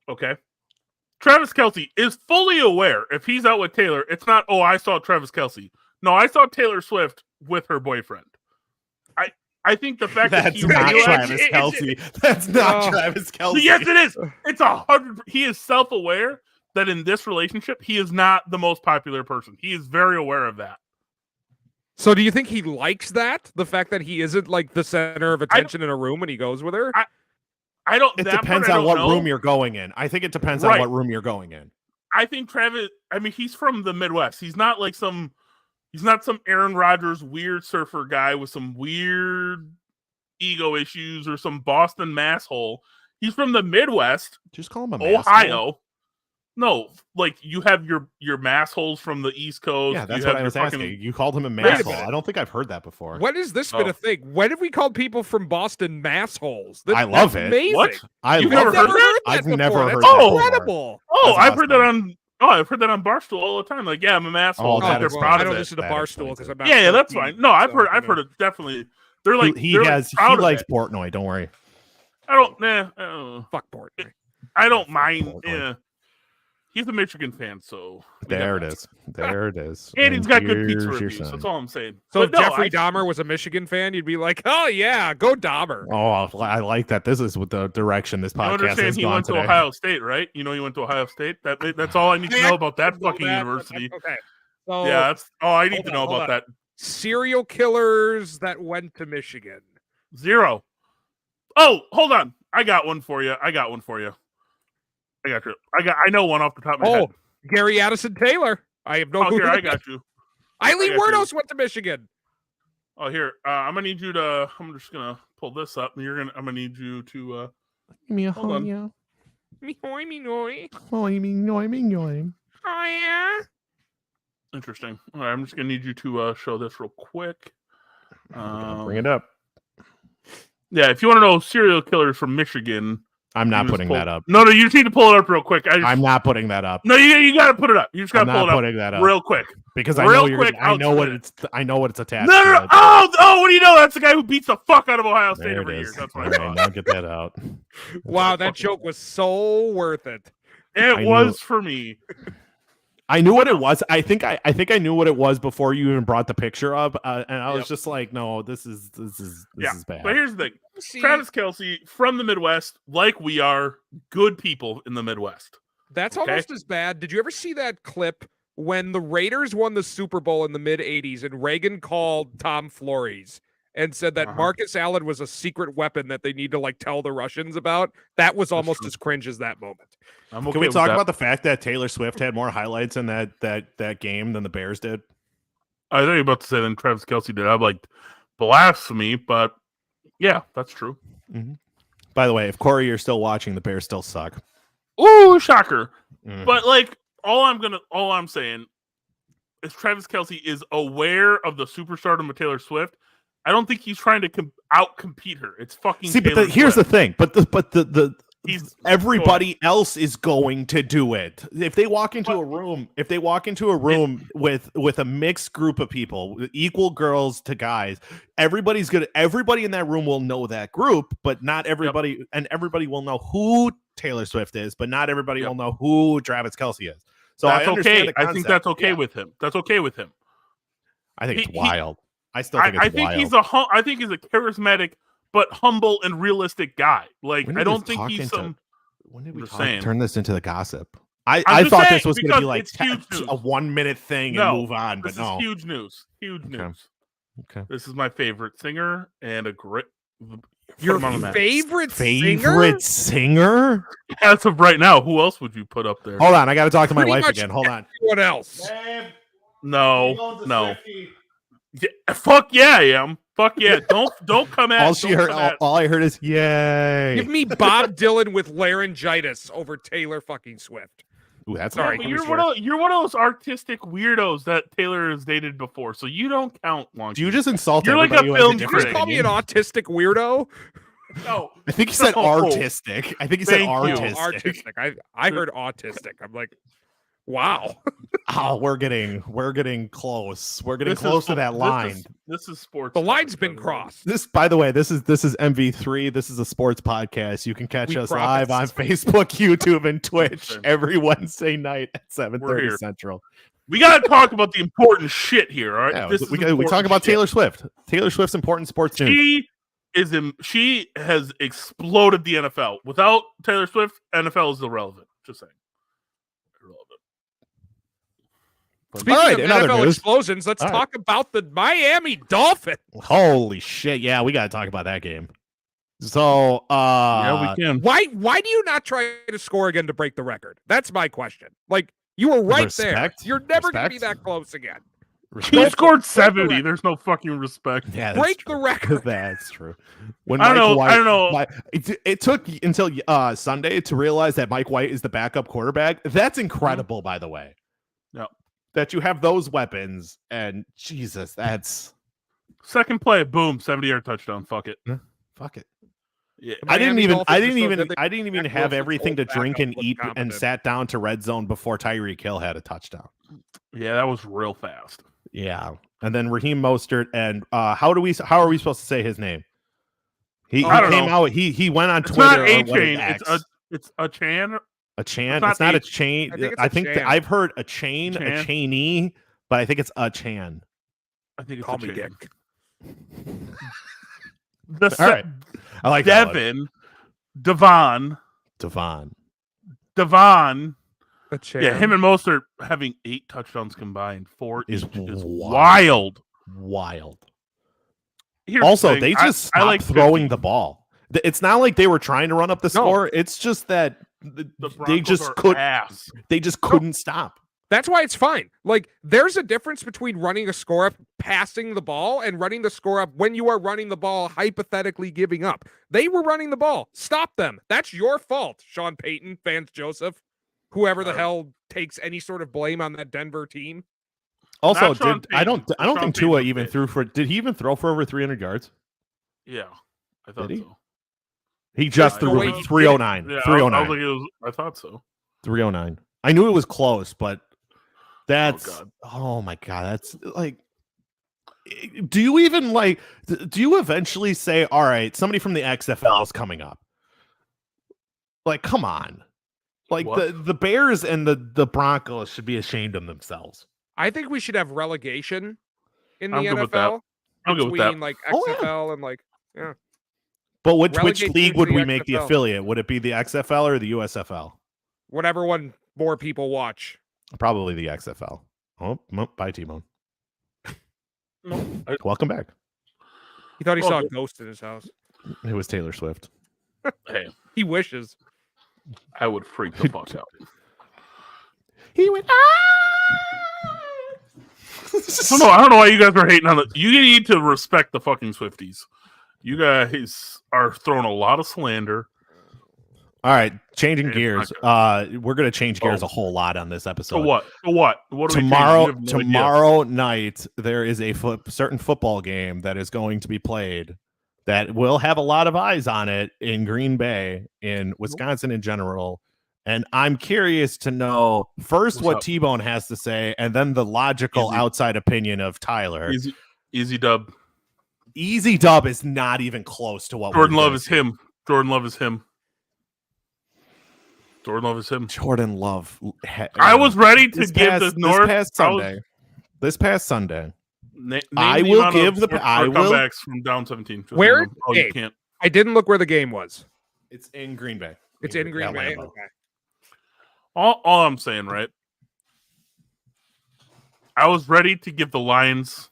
Okay? Travis Kelce is fully aware if he's out with Taylor, it's not, I saw Travis Kelce. No, I saw Taylor Swift with her boyfriend. I think the fact that That's he not realized Travis Kelsey. That's not Travis Kelsey. Yes, it is. It's 100. He is self-aware that in this relationship, he is not the most popular person. He is very aware of that. So do you think he likes that? The fact that he isn't like the center of attention in a room when he goes with her? I don't. It that depends part, on what know. room you're going in. I think it depends on what room you're going in. I think Travis. I mean, he's from the Midwest. He's not like some. He's not some Aaron Rodgers weird surfer guy with some weird ego issues or some Boston masshole. He's from the Midwest. Just call him a Ohio. No, like you have your massholes from the East Coast. Yeah, that's what I was asking. You called him a masshole. I don't think I've heard that before. When has this been a thing? When have we called people from Boston massholes? I love it. Amazing. What? You've never heard that? I've never heard that. That's incredible. Oh, I've heard that on. Oh, I've heard that on Barstool all the time. Like, yeah, I'm a masshole. Oh, They're proud I of don't it. listen to Barstool because I'm not. Yeah, that's fine. No, I've heard it definitely. They're like he likes Portnoy. Don't worry. I don't. Fuck Portnoy. I don't mind. Yeah. He's a Michigan fan, so there it is. There it is. And he's got good pizza reviews. That's all I'm saying. So if Jeffrey Dahmer was a Michigan fan, you'd be like, "Oh yeah, go Dahmer." Oh, I like that. This is what the direction this podcast has gone today. He went to Ohio State, right? You know, he went to Ohio State. That's all I need to know about that fucking university. Okay. So, yeah, that's all I need to know about that. Serial killers that went to Michigan. 0. Oh, hold on. I got one for you. I got you. I know one off the top of my head. Gary Addison Taylor. I have no clue. Here, I got you. Eileen Werdos went to Michigan. Oh, here. I'm gonna need you to. I'm just gonna pull this up, and I'm gonna need you to. Hold on. Oh yeah. Interesting. All right, I'm just gonna need you to show this real quick. Bring it up. Yeah, if you want to know serial killers from Michigan. I'm not putting that up. No, you just need to pull it up real quick. I'm not putting that up. No, you got to put it up. You just got to pull it up. Putting that up real quick because I know what it's attached. No. Oh, what do you know? That's the guy who beats the fuck out of Ohio State every year. That's what I thought. Now get that out. Wow, that joke was so worth it. It was for me. I knew what it was. I think I knew what it was before you even brought the picture up, and I was just like, "No, this is bad." But here's the thing: Travis Kelsey from the Midwest, like we are, good people in the Midwest. That's almost as bad. Did you ever see that clip when the Raiders won the Super Bowl in the mid '80s, and Reagan called Tom Flores and said that Marcus Allen was a secret weapon that they need to tell the Russians about? That was almost as cringe as that moment. Okay. Can we talk about the fact that Taylor Swift had more highlights in that game than the Bears did? I thought you were about to say than Travis Kelsey did. I'm like, blasphemy, but yeah, that's true. Mm-hmm. By the way, if Corey, you're still watching, the Bears still suck. Ooh, shocker. But all I'm saying is Travis Kelsey is aware of the superstardom of Taylor Swift. I don't think he's trying to out-compete her. It's fucking but here's the thing. Everybody else is going to do it. If they walk into a room, with a mixed group of people, equal girls to guys, everybody in that room will know that group, but not everybody, and everybody will know who Taylor Swift is, but not everybody will know who Travis Kelsey is. So that's okay. I think that's okay with him. That's okay with him. I think it's wild. I still think it's wild. I think he's a charismatic but humble and realistic guy. I don't think he's some. When did we turn this into the gossip? I thought this was going to be like a 1 minute thing and move on, but no. Huge news. Huge news. Okay. This is my favorite singer and a great. Your favorite singer? As of right now, who else would you put up there? Hold on, I got to talk to my wife again. Hold on. What else? No. Yeah, fuck yeah, I am. Fuck yeah! Don't come at. All I heard is yay. Give me Bob Dylan with laryngitis over Taylor fucking Swift. Ooh, that's sorry. You're one of those artistic weirdos that Taylor has dated before, so you don't count. Do you just insult? You're like a film critic. Did you just call me an autistic weirdo? No, I think he said artistic. I think he said artistic. Artistic. I heard autistic. I'm like, wow. We're getting close. We're getting close to that line. This is sports. The line's been crossed. By the way, this is MV3. This is a sports podcast. You can catch us live on Facebook, YouTube, and Twitch every Wednesday night at 7:30 Central. We got to talk about the important shit here, all right? Yeah, we talk about Taylor Swift. Taylor Swift's important sports news. she has exploded the NFL. Without Taylor Swift, NFL is irrelevant. Just saying. Irrelevant. Speaking right, of in other NFL news- explosions, let's All right. talk about the Miami Dolphins. Holy shit! Yeah, we got to talk about that game. So, Yeah, we can. Why do you not try to score again to break the record? That's my question. Like, you were right there. Respect. You're never going to be Respect. that close again. He scored the 70. record. There's no fucking respect. Yeah, that's Break true. the record. That's true. When I don't Mike know. White, it took until Sunday to realize that Mike White is the backup quarterback. That's incredible, by the way. No. That you have those weapons, and Jesus, that's Second play, boom, 70-yard touchdown. Fuck it. fuck it. Yeah. I didn't Miami even Dolphins have Wilson's everything to old drink and backup eat looked and competent. sat down to red zone before Tyreek Hill had a touchdown. Yeah, that was real fast. Yeah, and then Raheem Mostert and how are we supposed to say his name? He I don't came know. out. He went on It's Twitter. not or A what is chain. X? It's a Chan. A Chan. It's not It's not a H. chain. I think it's I a think Chan. I've heard a chain, a Chan. chainee, but I think it's a Chan. I think it's Call a me Chan. Dick. The All right. I like that one. Devon. A chair. Yeah, him and Mostert having 8 touchdowns combined. 4 Is each is wild. wild. Wild. Here's the Also, thing. they just I stopped like throwing 50. the ball. It's not like they were trying to run up the No. score. It's just that The they Broncos just are could. ass. They just couldn't stop. That's why it's fine. Like, there's a difference between running a score up, passing the ball, and running the score up when you are running the ball, hypothetically giving up. They were running the ball. Stop them. That's your fault, Sean Payton, Vance Joseph, whoever the hell takes any sort of blame on that Denver team. Also, Not Sean I don't Payton. Sean think Payton Tua was even big. threw for. Did he even throw for over 300 yards? Yeah, I thought Did he? so. He just Yeah, threw the way for he did it. 309. Yeah, I 309. was like, I thought so. 309. I knew it was close, but that's God. oh my god, that's like do you even like do you eventually say, all right, somebody from the XFL is coming up? Like, come on. Like What? the Bears and the Broncos should be ashamed of themselves. I think we should have relegation in the I'm good with that. NFL I'm good with between that. like Oh, yeah. XFL and like But which Relegate league teams would to the we make the XFL. affiliate? Would it be the XFL or the USFL? whatever one more people watch. Probably the XFL. Oh, bye, T-Bone. No, Welcome back. He thought he Well, saw a good. ghost in his house. It was Taylor Swift. hey, He wishes. I would freak the fuck out. He went. I don't know why you guys are hating on it. You need to respect the fucking Swifties. You guys are throwing a lot of slander. All right, changing It's gears. not We're gonna change gears Oh. a whole lot on this episode. So what? So what? What are we Tomorrow, changing? You have no idea. tomorrow night, there is a certain football game that is going to be played that will have a lot of eyes on it in Green Bay, in Wisconsin in general. And I'm curious to know first What's what up? T-Bone has to say, and then the logical Easy. outside opinion of Tyler. Easy dub. Easy dub is not even close to what Jordan we're Love gonna is see. him. Jordan Love is him. Jordan Love is him. Jordan Love. I was ready to this give past, the this North. past Sunday. This past Sunday. Name I the will amount give of the- North I Star will- comebacks from down 17. Just Where? so you know. Oh, you Hey. can't. I didn't look where the game was. It's in Green Bay. It's in Green at Bay. Lambeau. Okay. All I'm saying, right? I was ready to give the Lions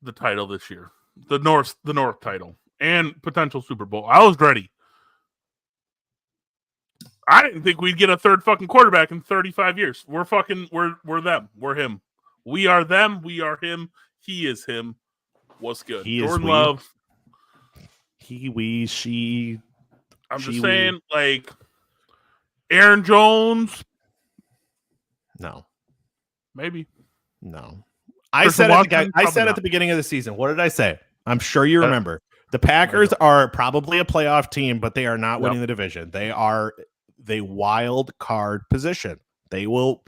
the title this year, the North title, and potential Super Bowl. I was ready. I didn't think we'd get a third fucking quarterback in 35 years. We're them. We're him. We are them. We are him. He is him. What's good? He is Jordan we. Love. He, we, she. I'm She, just saying, like Aaron Jones, No, maybe. no. I Christian said Watson, I probably said at not. the beginning of the season. What did I say? I'm sure you remember. The Packers are probably a playoff team, but they are not winning the division. They are the wild card position. They will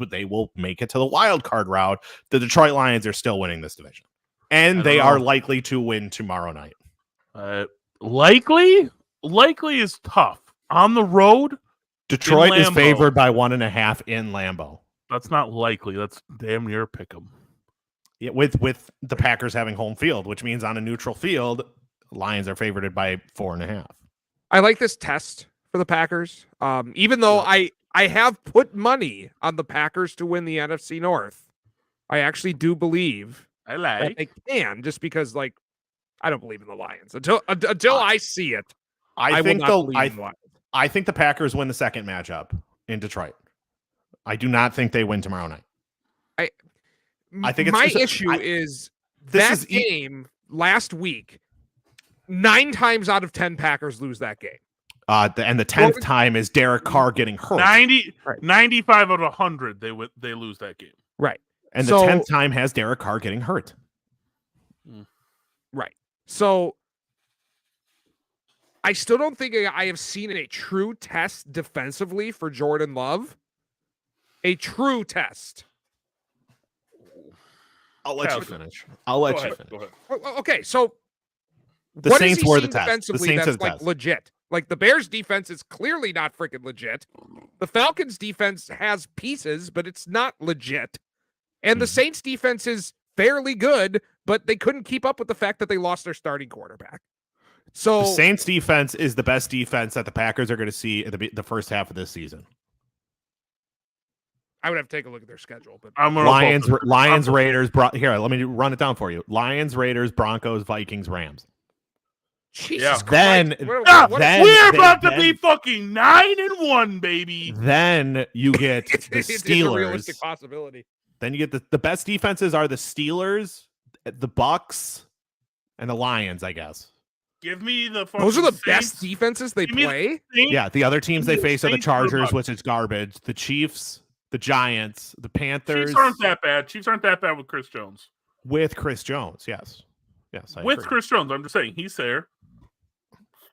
make it to the wild card route. The Detroit Lions are still winning this division, and they are likely to win tomorrow night. Likely is tough. On the road, Detroit is Lambeau. favored by 1.5 in Lambeau. that's not likely. That's damn near pick 'em. Yeah, with the Packers having home field, which means on a neutral field, Lions are favored by 4.5. I like this test for the Packers. Even though I have put money on the Packers to win the NFC North, I actually do believe that they can, just because like I don't believe in the Lions until I see it. I think I think the Packers win the second matchup in Detroit. I do not think they win tomorrow night. I think my issue is that game last week. 9 times out of 10 Packers lose that game. And the 10th time is Derek Carr getting hurt. 95 out of 100 they lose that game. Right. And the 10th time has Derek Carr getting hurt. Right. So I still don't think I have seen a true test defensively for Jordan Love. A true test. I'll let you finish. Okay, so the Saints were the test. The Saints that's like legit. Like the Bears defense is clearly not freaking legit. The Falcons defense has pieces, but it's not legit. And the Saints defense is fairly good, but they couldn't keep up with the fact that they lost their starting quarterback. So the Saints defense is the best defense that the Packers are going to see in the first half of this season. I would have to take a look at their schedule, but Lions, Raiders. Here, let me run it down for you. Lions, Raiders, Broncos, Vikings, Rams. Jesus Christ. Then we're about to be fucking 9-1, baby. Then you get the Steelers. It's a realistic possibility. Then you get the best defenses are the Steelers, the Bucks, and the Lions, I guess. Give me the Those are the Saints. best defenses they play? Yeah, the other teams they face are the Chargers, which is garbage, the Chiefs, the Giants, the Panthers. Chiefs aren't that bad. Chiefs aren't that bad with Chris Jones. With Chris Jones, yes. I with agree. Chris Jones, I'm just saying, he's there.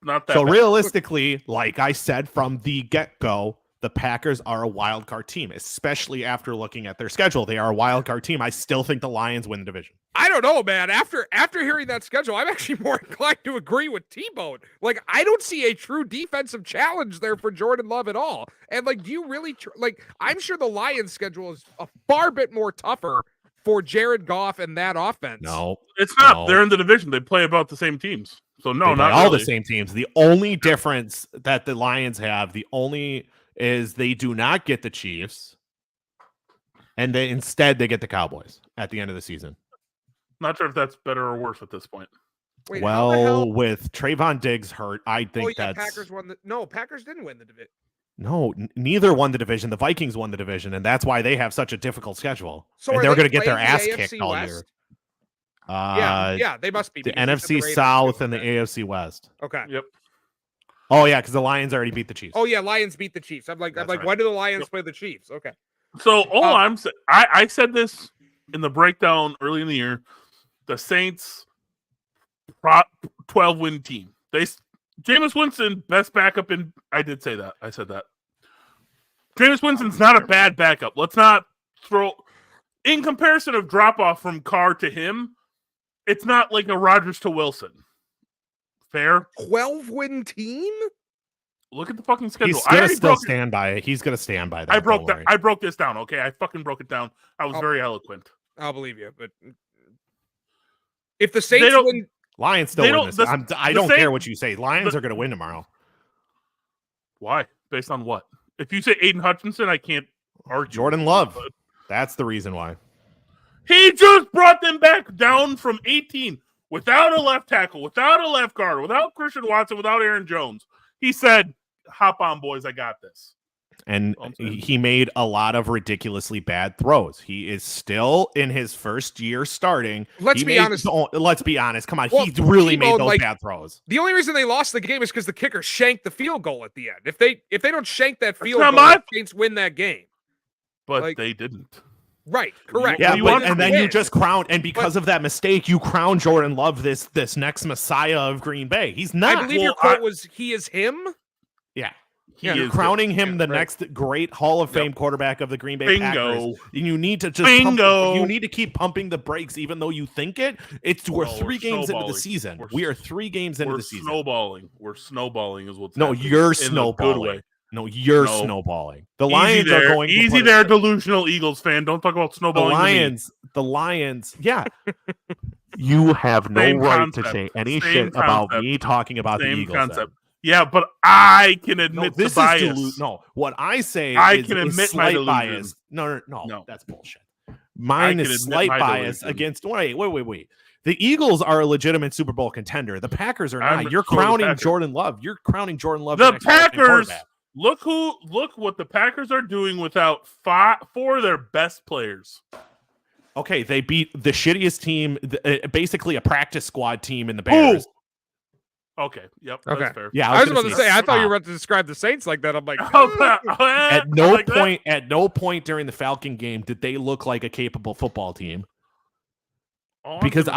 Not that So bad. realistically, like I said from the get-go, the Packers are a wild card team, especially after looking at their schedule. They are a wild card team. I still think the Lions win the division. I don't know, man. After hearing that schedule, I'm actually more inclined to agree with T-Bone. Like, I don't see a true defensive challenge there for Jordan Love at all. And like, do you really I'm sure the Lions schedule is a far bit more tougher for Jared Goff and that offense. No, it's not. No. They're in the division. They play about the same teams. So no, not all really. The same teams. The only difference that the Lions have, is they do not get the Chiefs, and instead they get the Cowboys at the end of the season. Not sure if that's better or worse at this point. Wait, with Trayvon Diggs hurt, I think Packers won Packers didn't win the division. No, neither won the division. The Vikings won the division, and that's why they have such a difficult schedule. So and they're going to get their ass kicked all year. Yeah, they must be. The NFC South and the AFC West. Okay. Yep. Oh yeah, because the Lions already beat the Chiefs. Oh yeah, Lions beat the Chiefs. I'm like, right. Why do the Lions play the Chiefs? Okay. So I'm saying, I said this in the breakdown early in the year. The Saints, 12-win team. Jameis Winston, best backup in. I did say that. I said that. Jameis Winston's not a bad backup. Let's not throw. In comparison of drop off from Carr to him, it's not like a Rodgers to Wilson. Fair? 12-win team? Look at the fucking schedule. He's gonna still stand by it. He's gonna stand by that. I broke this down. Okay, I fucking broke it down. I was very eloquent. I'll believe you, but if the Saints win, Lions still win this. I don't care what you say. Lions are going to win tomorrow. Why? Based on what? If you say Aiden Hutchinson, I can't argue. Jordan Love. That's the reason why. He just brought them back down from 18 without a left tackle, without a left guard, without Christian Watson, without Aaron Jones. He said, hop on, boys. I got this. And he made a lot of ridiculously bad throws. He is still in his first year starting. Let's be honest. Come on. He really made those bad throws. The only reason they lost the game is because the kicker shanked the field goal at the end. If they don't shank that field goal, the Saints win that game. But they didn't. Right, correct. Yeah, and then you just crown, and because of that mistake, you crown Jordan Love this next messiah of Green Bay. He's not. I believe your quote was, "He is him." Yeah. You're crowning him the next great Hall of Fame quarterback of the Green Bay Packers. And you need to just you need to keep pumping the brakes, even though you think it. We're 3 games into the season. We are 3 games into the season. We're snowballing is what's happening. You're snowballing. No, you're snowballing. The Lions are going easy there, delusional Eagles fan. Don't talk about snowballing. The Lions. Yeah. You have no Same right concept. to say any Same shit about concept. me talking about the Same Eagles. concept. Yeah, but I can admit this the bias. is no. What I say I is can admit my slight delusion. bias. No, that's bullshit. can Mine is admit slight my bias delusion. against. Wait. The Eagles are a legitimate Super Bowl contender. The Packers are not. You're so the crowning Packers. Jordan Love. You're crowning Jordan Love. The next Hall of Fame Packers. quarterback. Look what the Packers are doing without four of their best players. Okay, they beat the shittiest team, basically a practice squad team in the Bears. Ooh. Okay. Yep. Okay. That's fair. Yeah, I was about to say, I thought you were about to describe the Saints like that. I'm like, at no point during the Falcon game did they look like a capable football team. Because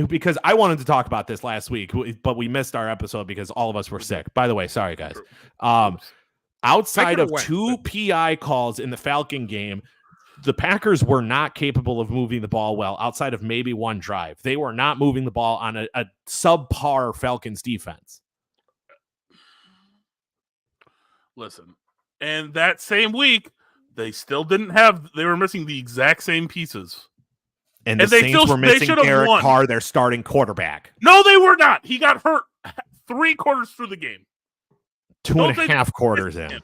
because I wanted to talk about this last week, but we missed our episode because all of us were sick. By the way, sorry guys. Outside of two PI calls in the Falcon game, the Packers were not capable of moving the ball well outside of maybe one drive. They were not moving the ball on a subpar Falcons defense. Listen, and that same week, they were missing the exact same pieces. And the Saints were missing Derek Carr, their starting quarterback. No, they were not. He got hurt 3 quarters through the game. 2.5 quarters in.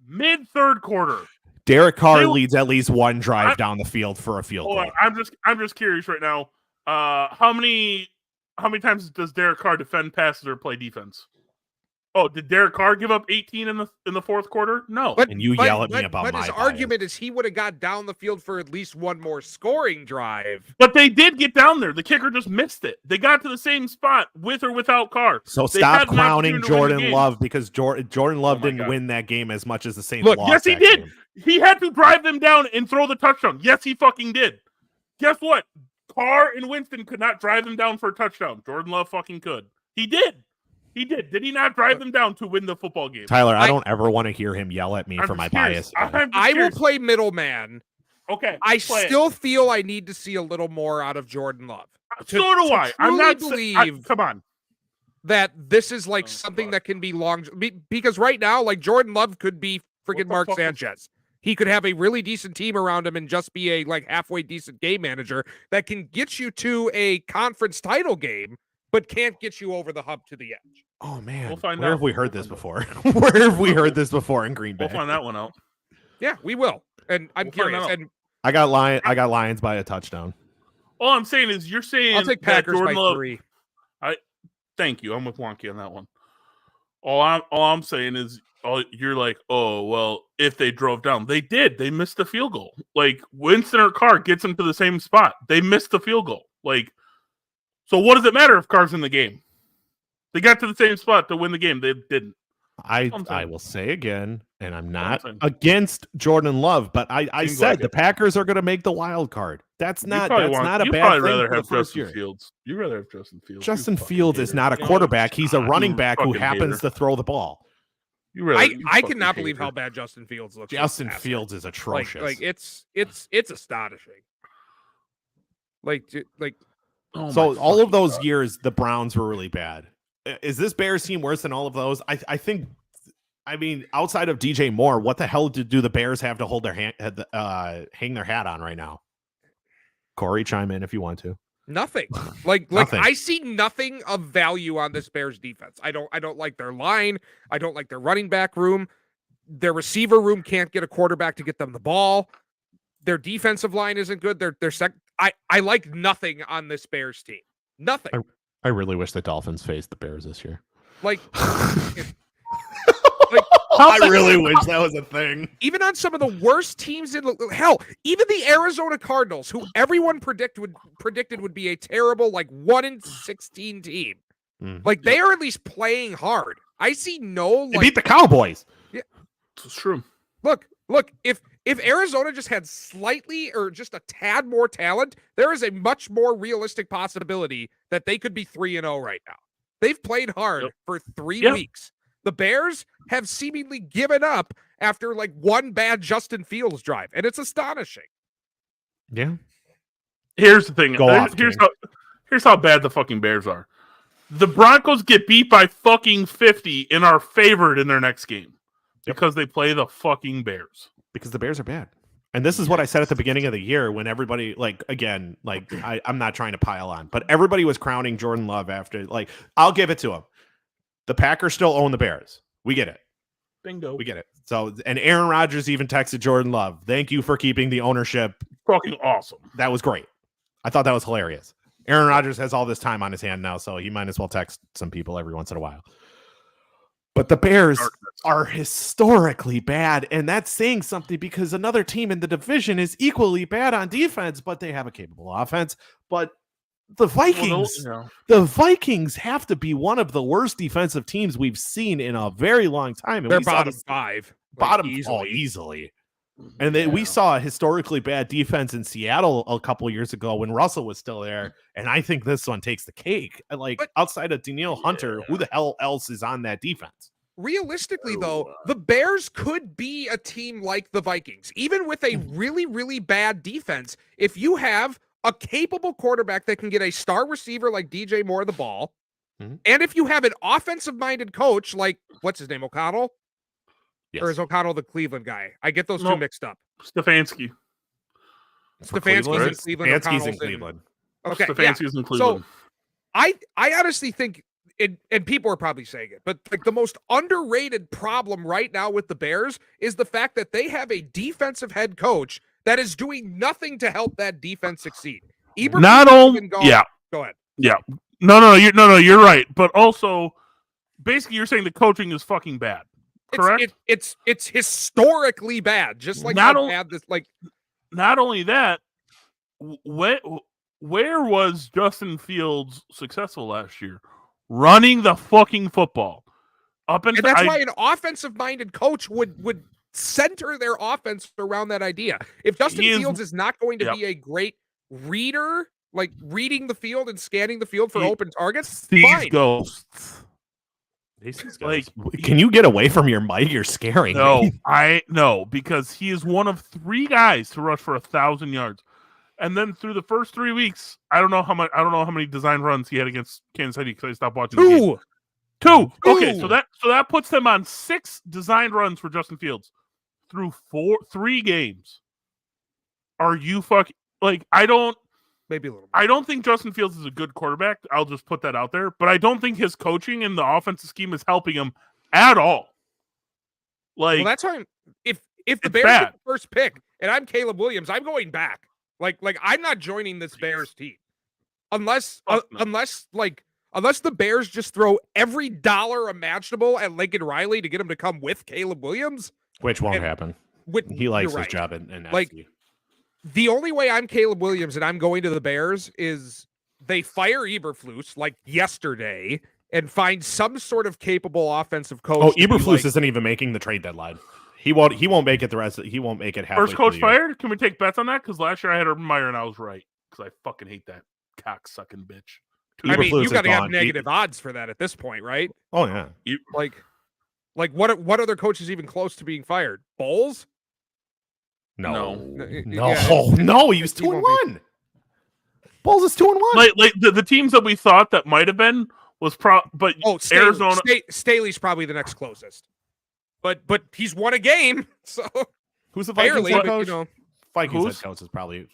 Mid-third quarter. Derek Carr leads at least one drive down the field for a field goal. I'm just curious right now. How many times does Derek Carr defend passes or play defense? Oh, did Derek Carr give up 18 in the fourth quarter? No. And you yell at me about my his argument is he would have got down the field for at least one more scoring drive. But they did get down there. The kicker just missed it. They got to the same spot with or without Carr. So stop crowning Jordan Love because Jordan Love didn't win that game as much as the Saints lost. Yes, he did. Game. He had to drive them down and throw the touchdown. Yes, he fucking did. Guess what? Carr and Winston could not drive them down for a touchdown. Jordan Love fucking could. He did. He did. Did he not drive them down to win the football game? Tyler, I don't ever want to hear him yell at me for my bias. I will play middleman. Okay. I still feel I need to see a little more out of Jordan Love. So do I. I'm not believe. Come on. That this is like something that can be long because right now, like Jordan Love could be freaking Mark Sanchez. He could have a really decent team around him and just be a like halfway decent game manager that can get you to a conference title game, but can't get you over the hump to the edge. Oh man, we'll find where out. Have we heard this before? Where have we heard this before in Green Bay? We'll find that one out. Yeah, we will. And I'm curious. And I got Lions by a touchdown. All I'm saying is you're saying I'll take Packers by 3. Thank you. I'm with Wonky on that one. All I'm saying is you're like, oh well, if they drove down, they did. They missed the field goal. Like Winston or Carr gets them to the same spot. They missed the field goal. Like, so what does it matter if Carr's in the game? They got to the same spot to win the game. They didn't. I will say again, and I'm not against Jordan Love, but I said the Packers are going to make the wild card. That's not a bad thing. Rather have Justin Fields. You'd rather have Justin Fields. Justin Fields is not a quarterback. He's a running back who happens to throw the ball. I cannot believe how bad Justin Fields looks. Justin Fields is atrocious. Like it's astonishing. So all of those years, the Browns were really bad. Is this Bears team worse than all of those? I think. I mean, outside of DJ Moore, what the hell do the Bears have to hold their hang their hat on right now? Corey, chime in if you want to. Nothing. Like I see nothing of value on this Bears defense. I don't like their line. I don't like their running back room. Their receiver room can't get a quarterback to get them the ball. Their defensive line isn't good. I like nothing on this Bears team. Nothing. I really wish the Dolphins faced the Bears this year. Like, I really wish that was a thing. Even on some of the worst teams in hell, even the Arizona Cardinals, who everyone predicted would be a terrible 1-16 team. Like they are at least playing hard. I see they beat the Cowboys. Yeah, it's true. Look, if Arizona just had slightly or just a tad more talent, there is a much more realistic possibility that they could be 3-0 right now. They've played hard for 3 weeks. The Bears have seemingly given up after one bad Justin Fields drive, and it's astonishing. Yeah. Here's the thing. Here's how bad the fucking Bears are. The Broncos get beat by fucking 50 and are favored in their next game because they play the fucking Bears. Because the Bears are bad. And this is what I said at the beginning of the year when everybody, like, again, like, I'm not trying to pile on, but everybody was crowning Jordan Love after, like, I'll give it to him. The Packers still own the Bears. We get it. Bingo. We get it. So, and Aaron Rodgers even texted Jordan Love, thank you for keeping the ownership. Fucking awesome. That was great. I thought that was hilarious. Aaron Rodgers has all this time on his hand now, so he might as well text some people every once in a while. But the Bears are historically bad, and that's saying something because another team in the division is equally bad on defense, but they have a capable offense. But the Vikings, the Vikings have to be one of the worst defensive teams we've seen in a very long time. And they're bottom 5. Bottom easily. And we saw a historically bad defense in Seattle a couple years ago when Russell was still there. And I think this one takes the cake. Like, outside of Danielle Hunter, who the hell else is on that defense? Realistically, though, the Bears could be a team like the Vikings, even with a really, really bad defense. If you have a capable quarterback that can get a star receiver like DJ Moore the ball, and if you have an offensive-minded coach like, what's his name, O'Connell? Yes. Or is O'Connell the Cleveland guy? I get those two mixed up. Stefanski. Stefanski's in Cleveland. Stefanski's in Cleveland. Okay, Stefanski's in Cleveland. So I honestly think, and people are probably saying it, but like the most underrated problem right now with the Bears is the fact that they have a defensive head coach that is doing nothing to help that defense succeed. Not only, go ahead. Yeah, no, you're right. But also, basically, you're saying the coaching is fucking bad. Correct. It's historically bad. Just like bad this. Like, not only that, where was Justin Fields successful last year? Running the fucking football and that's why an offensive-minded coach would center their offense around that idea. If Justin Fields is not going to be a great reader, like reading the field and scanning the field for open targets, fine. Ghosts. Like, can you get away from your mic? You're scaring me. No, because he is one of 3 guys to rush for 1,000 yards. And then through the first 3 weeks, I don't know how many design runs he had against Kansas City because I stopped watching. 2. 2. Okay, so that puts them on 6 designed runs for Justin Fields through 3 games. Are you fucking like? Maybe a little bit. I don't think Justin Fields is a good quarterback. I'll just put that out there. But I don't think his coaching and the offensive scheme is helping him at all. Like, well, that's why if the Bears get the first pick and I'm Caleb Williams, I'm going back. Like I'm not joining this Bears team unless the Bears just throw every dollar imaginable at Lincoln Riley to get him to come with Caleb Williams, which won't happen. He likes his job in like FC. The only way I'm Caleb Williams and I'm going to the Bears is they fire Eberflus like yesterday and find some sort of capable offensive coach. Oh, Eberflus isn't even making the trade deadline. He won't make it he won't make it halfway. First coach fired? Can we take bets on that? Because last year I had Urban Meyer and I was right. Because I fucking hate that cock-sucking bitch. I mean, you got to have negative odds for that at this point, right? Oh, yeah. Like what other coach is even close to being fired? Bowles? No. He was 2-1. Bowles is 2-1. Like the teams that we thought that might have been was Arizona. Staley's probably the next closest. But he's won a game, so who's the Vikings head coach? Vikings head coach is probably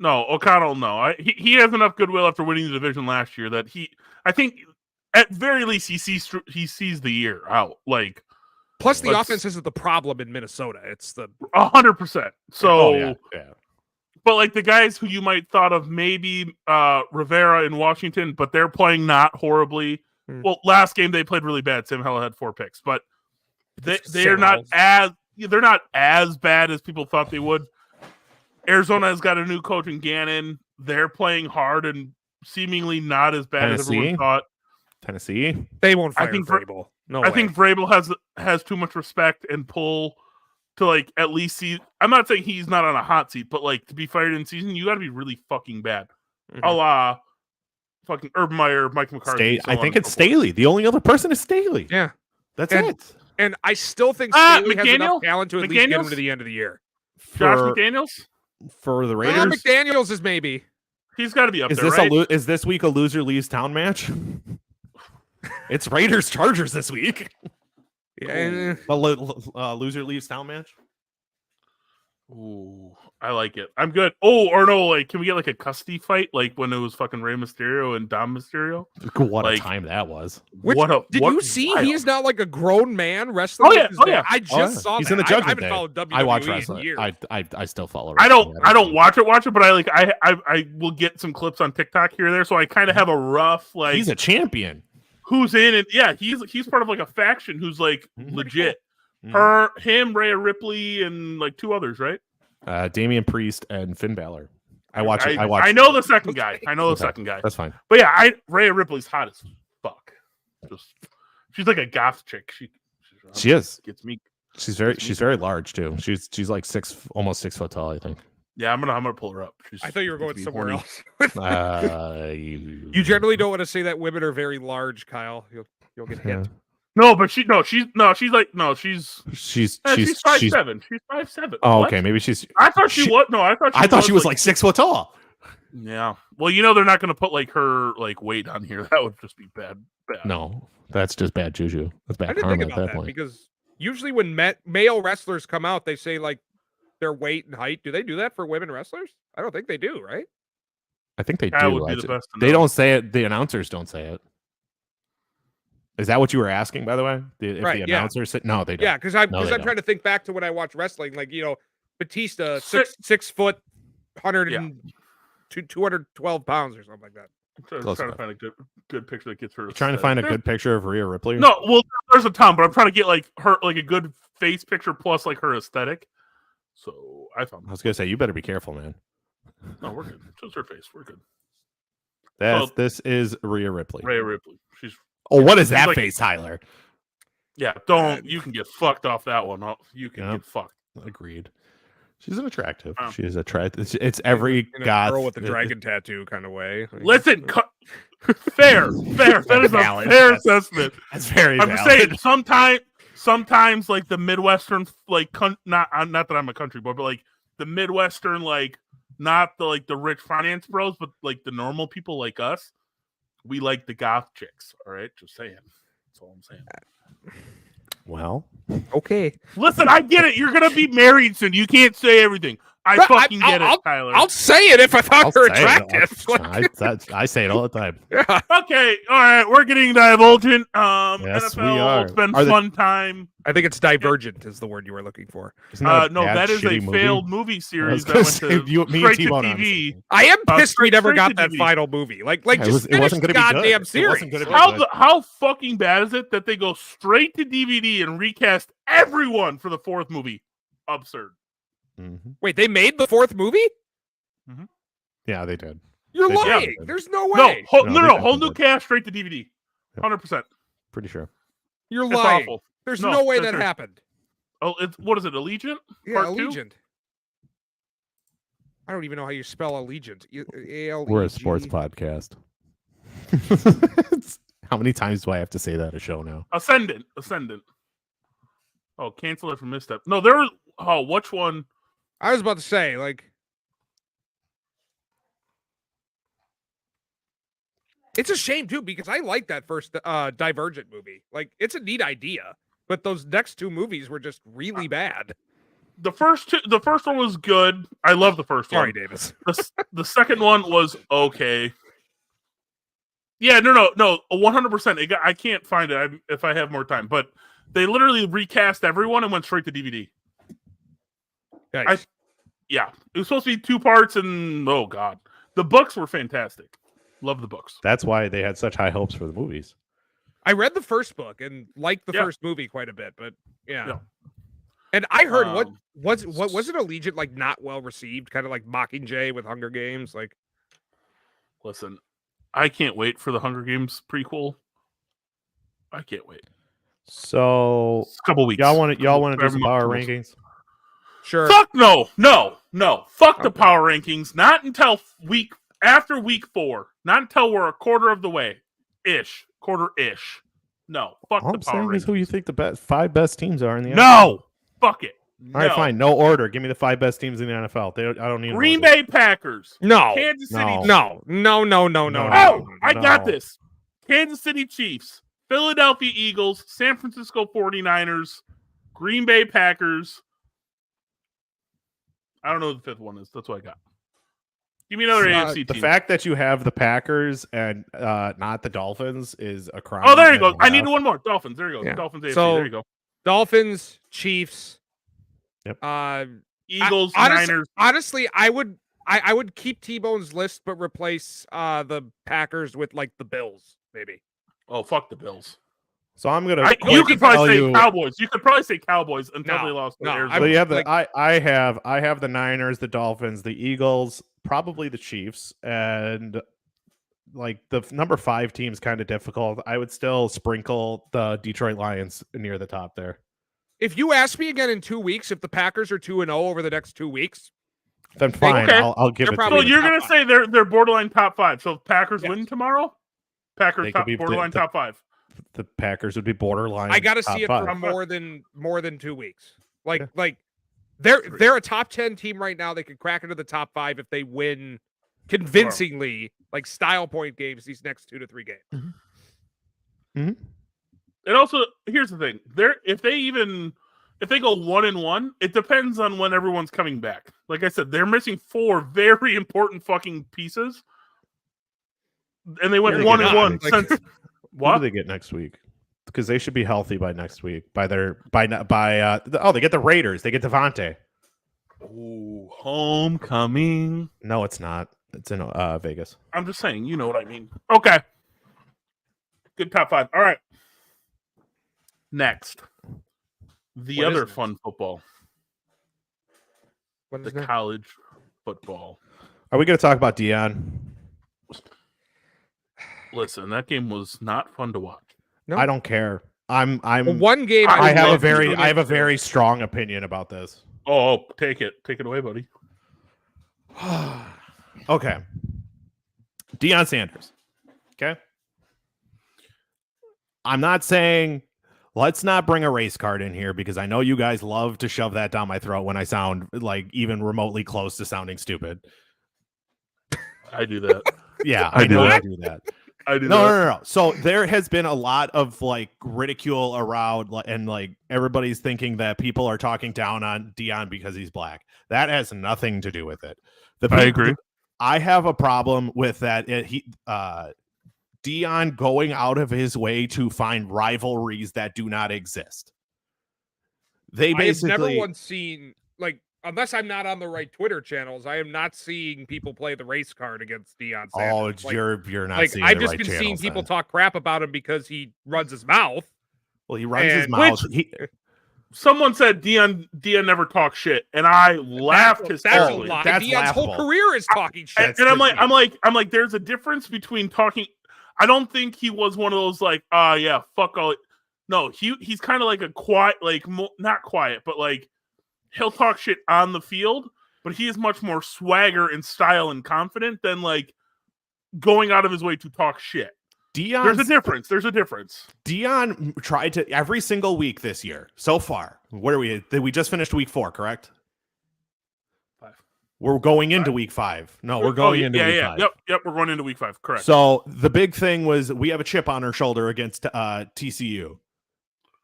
O'Connell. No, he has enough goodwill after winning the division last year that I think at very least he sees the year out. Like, plus the offense isn't the problem in Minnesota; it's the 100%. So, yeah. But like the guys who you might thought of, maybe Rivera in Washington, but they're playing not horribly. Well, last game they played really bad. Sam Hella had 4 picks, but they're not as bad as people thought they would. Arizona has got a new coach in Gannon. They're playing hard and seemingly not as bad as everyone thought. Tennessee, they won't fire Vrabel. I think Vrabel has too much respect and pull to like at least see. I'm not saying he's not on a hot seat, but like to be fired in season, you got to be really fucking bad. A la fucking Urban Meyer, Mike McCarthy. I think it's Staley. The only other person is Staley. Yeah, that's it. And I still think Staley has enough talent to at least get him to the end of the year. Josh McDaniels? For the Raiders? McDaniels is maybe. He's got to be up there, right? Is this week a loser leaves town match? It's Raiders-Chargers this week. Yeah. A loser leaves town match? Ooh, I like it. I'm good. Oh, or no, like, can we get like a custody fight, like when it was fucking Rey Mysterio and Dom Mysterio? What Like, a time that was. Did you see wild. he's now like a grown man wrestling? Oh, yeah, with his oh, dad? yeah. I just saw He's that. in the I Judgment haven't Day. followed WWE I watch in wrestling. years. I still follow. I wrestling. don't watch it, but I will get some clips on TikTok here and there, so I kind of have a rough like. He's a champion. Who's in it? Yeah, he's part of like a faction who's like legit. Him, Rhea Ripley, and like 2 others, right? Damian Priest and Finn Balor. I watch. I know the second guy. I know the second guy. That's fine. But yeah, Rhea Ripley's hot as fuck. She's like a goth chick. She is. Gets me. She's very large too. She's like almost 6 foot tall, I think. Yeah, I'm gonna pull her up. I thought you were going somewhere else. You generally don't want to say that women are very large, Kyle. You'll get hit. No, but she's 5'7". She's 5'7". Oh, What? okay. Maybe she's. I thought she was. No, I thought she was like 6 foot tall. Yeah. Well, they're not going to put like her like weight on here. That would just be bad. No, that's just bad juju. That's bad I didn't karma think at about that point. because usually when male wrestlers come out, they say like their weight and height. Do they do that for women wrestlers? I don't think they do, right? I think they That do. would be the best to They know. don't say it. The announcers don't say it. Is that what you were asking, by the way? If Right, the yeah. announcers say no, they don't. Yeah, because I'm No, they don't. trying to think back to when I watched wrestling, like Batista, 6 foot, 212 pounds or something like that. I'm Close trying to enough. find a good picture that gets her. You're trying to find a good picture of Rhea Ripley. No, well, there's a ton, but I'm trying to get like her like a good face picture plus like her aesthetic. So I found. I was gonna say you better be careful, man. No, we're good. Just her face. We're good. This is Rhea Ripley. Rhea Ripley. She's. Oh, what is that like, face, Tyler? Yeah, don't. You can get fucked off that one. You can get fucked. Agreed. She's an attractive. Oh. She is attractive. It's every In a god girl with the dragon tattoo kind of way. Listen, fair. That is Valid. a fair assessment. That's very. I'm just saying. Sometimes like the Midwestern, like not that I'm a country boy, but like the Midwestern, like not the rich finance bros, but like the normal people like us, we like the goth chicks. All right, just saying. That's all I'm saying. Well, Okay. Listen, I get it. You're gonna be married soon. You can't say everything. I fucking get it, Tyler. I'll say it if I thought her attractive. I say it all the time. Yeah. Okay, all right. We're getting divulgent. Yes, NFL, we are. It's been Are they- fun time. I think it's Divergent is the word you were looking for. Isn't that a No, bad, that is a shitty movie? failed movie series I was that gonna went say, to me and straight to T-Bone TV. I am Uh, pissed we straight- never straight got to that DVD. final movie. Like Yeah, just it wasn't finish the gonna be good. goddamn It series. wasn't gonna be Like, How fucking bad is it that they go straight to DVD and recast everyone for the 4th movie? Absurd. Mhm. wait, they made the 4th movie? Yeah, they did. You're They lying. did. There's no No, way. No, no, they whole definitely new cast straight to DVD. 100%. Pretty sure. You're It's lying. awful. There's No, no way there's- that happened. Oh, what is it? Allegiant? Yeah, Part 2? Allegiant. I don't even know how you spell Allegiant. We're a sports podcast. How many times do I have to say that a show now? Ascendant. Oh, cancel it for misstep. No, there was. Oh, which one? I was about to say, like, it's a shame too because I like that first Divergent movie. Like, it's a neat idea, but those next 2 movies were just really bad. The first one was good. I love the first Sorry, one. Davis. The second one was okay. Yeah, no, 100%. I can't find it if I have more time, but they literally recast everyone and went straight to DVD. Nice. Yeah, it was supposed to be 2 parts, and oh god, the books were fantastic. Love the books. That's why they had such high hopes for the movies. I read the first book and liked the Yeah. first movie quite a bit, but yeah. Yeah. And I heard what Um, was it Allegiant like not well received, kind of like Mockingjay with Hunger Games, like Listen, I can't wait for the Hunger Games prequel. I can't wait. So It's a couple weeks. y'all want to do some Whatever power month it rankings? sure. Fuck no. Fuck the Okay. power rankings. Not until after week 4. Not until we're a quarter of the way. Quarter-ish. No. Fuck All the I'm power saying is rankings. who you think the 5 best teams are in the NFL. No. Fuck it. All right, No. fine. No order. Give me the 5 best teams in the NFL. I don't need an Green order. Bay Packers. No. Kansas City. No. No. Oh, I got No. this. Kansas City Chiefs, Philadelphia Eagles, San Francisco 49ers, Green Bay Packers, I don't know who the fifth one is. That's what I got. Give me another AFC the team. fact that you have the Packers and not the Dolphins is a crime. Oh, there you go. I need one more. Dolphins. There you go. Yeah. Dolphins AFC. So- there you go. Dolphins, Chiefs. Yep. Eagles, Niners. Honestly, I would keep T-Bone's list, but replace the Packers with like the Bills, maybe. Oh, fuck the Bills. So I'm gonna. You could probably say you, Cowboys. You could probably say Cowboys until No, they lost to no, Arizona. So you have the like- I have the Niners, the Dolphins, the Eagles, probably the Chiefs, and like the number 5 team's kind of difficult. I would still sprinkle the Detroit Lions near the top there. If you ask me again in 2 weeks, if the Packers are 2-0 over the next 2 weeks, Then fine, Okay. I'll give They're it. probably So to you're you. gonna say they're borderline top 5. So if Packers Yes. win tomorrow, Packers They could top be borderline the- top 5. The Packers would be borderline. I got to top see it 5. for more than 2 weeks. Like Yeah. like they're a top 10 team right now. They could crack into the top 5 if they win convincingly, like style point games these next 2 to 3 games. And also, here's the thing: if they go 1-1, it depends on when everyone's coming back. Like I said, they're missing 4 very important fucking pieces, and they went Yeah, 1-1 like- since What what? do they get next week? Because they should be healthy by next week. They get the Raiders. They get Devontae. Ooh, homecoming. No, it's not. It's in Vegas. I'm just saying, you know what I mean. Okay, good top 5. All right, next, the What is other next? fun football, What the is that? college football. Are we going to talk about Dion? Listen, that game was not fun to watch. No. I don't care. I'm. Well, one game I I love have a this. very strong opinion about this. Oh, take it away, buddy. Okay. Deion Sanders. Okay. I'm not saying let's not bring a race card in here because I know you guys love to shove that down my throat when I sound like even remotely close to sounding stupid. I do that. Yeah, I I do know that. I do that. I do No, that. no. So there has been a lot of like ridicule around, and like everybody's thinking that people are talking down on Dion because he's black. That has nothing to do with it. I agree. I have a problem with that. Dion going out of his way to find rivalries that do not exist. They I have never basically once seen, like, unless I'm not on the right Twitter channels, I am not seeing people play the race card against Deion Sanders. Like, you're not like seeing I've the just right been seeing channels people then. talk crap about him because he runs his mouth. Well, he runs his and- mouth. Which- Someone said Dion never talks shit, and I laughed That's a hysterically. lie. That's Deion's whole laughable. career is talking shit. And I'm like, there's a difference between talking. I don't think he was one of those like, yeah, fuck all. No, he's kind of like a quiet, like not quiet, but like he'll talk shit on the field, but he is much more swagger and style and confident than like going out of his way to talk shit. There's a difference. Dion tried to every single week this year so far. What are we? We just finished week 4, correct? 5. We're going into week 5. No, we're going into week 5. Yep, we're going into week 5. Correct. So the big thing was we have a chip on our shoulder against TCU.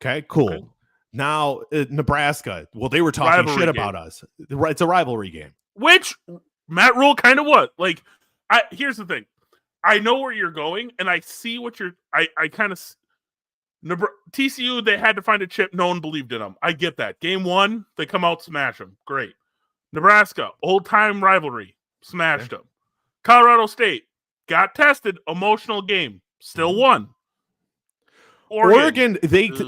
Okay, cool. Okay. Now Nebraska. Well, they were talking Rivalry shit game. about us. It's a rivalry game. Which Matt Rule kind of was. Like, here's the thing. I know where you're going, and I see what you're. I kind of. TCU, they had to find a chip. No one believed in them. I get that. Game 1, they come out, smash them. Great. Nebraska, old time rivalry, smashed them. Colorado State got tested, emotional game, still won. Oregon,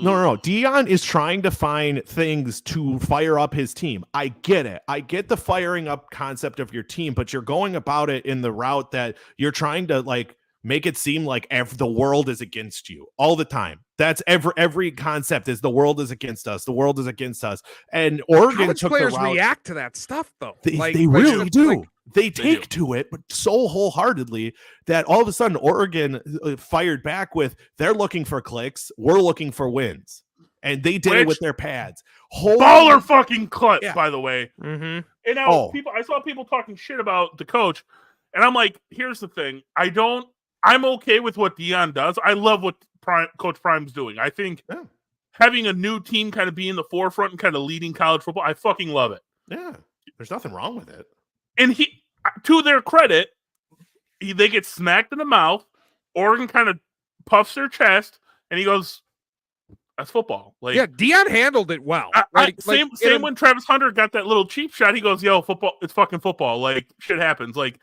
no. Dion is trying to find things to fire up his team. I get it. I get the firing up concept of your team, but you're going about it in the route that you're trying to like make it seem like the world is against you all the time. That's every concept is the world is against us. The world is against us. And Oregon College took players the route. react to that stuff though. They really do. Like, They take to it, but so wholeheartedly that all of a sudden Oregon fired back with they're looking for clicks, we're looking for wins, and they did it with their pads. Baller fucking clips, Yeah. by the way. mm-hmm. And now I saw people talking shit about the coach, and I'm like, here's the thing. I'm okay with what Dion does. I love what Coach Prime's doing. I think having a new team kind of be in the forefront and kind of leading college football, I fucking love it. Yeah. There's nothing wrong with it. And to their credit, they get smacked in the mouth. Oregon kind of puffs their chest, and he goes, "That's football." Like, yeah, Deion handled it well. Same when Travis Hunter got that little cheap shot. He goes, "Yo, football, it's fucking football. Like, shit happens." Like,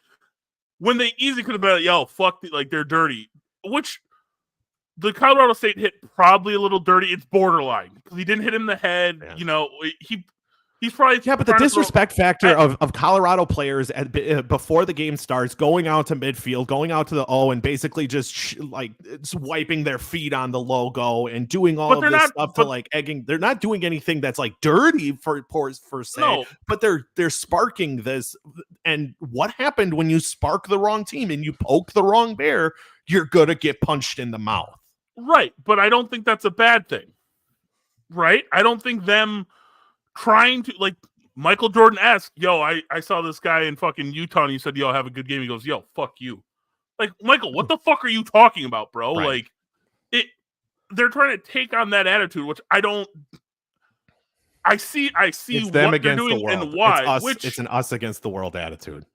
when they easily could have been like, "Yo, fuck, they're dirty," which the Colorado State hit probably a little dirty. It's borderline because he didn't hit him in the head. Yeah. He's probably but the disrespect factor of Colorado players before the game starts, going out to midfield, going out to the O, and basically just wiping their feet on the logo and doing all of this stuff to like egging. They're not doing anything that's like dirty for se, no. But they're sparking this. And what happened when you spark the wrong team and you poke the wrong bear? You're gonna get punched in the mouth, right? But I don't think that's a bad thing, right? I don't think them trying to, like, Michael Jordan asked, "Yo, I saw this guy in fucking Utah and he said, yo, have a good game." He goes, "Yo, fuck you." Like, Michael, what the fuck are you talking about, bro? Right. Like, they're trying to take on that attitude, which I see it's what them they're against doing the world. and why. It's an us against the world attitude.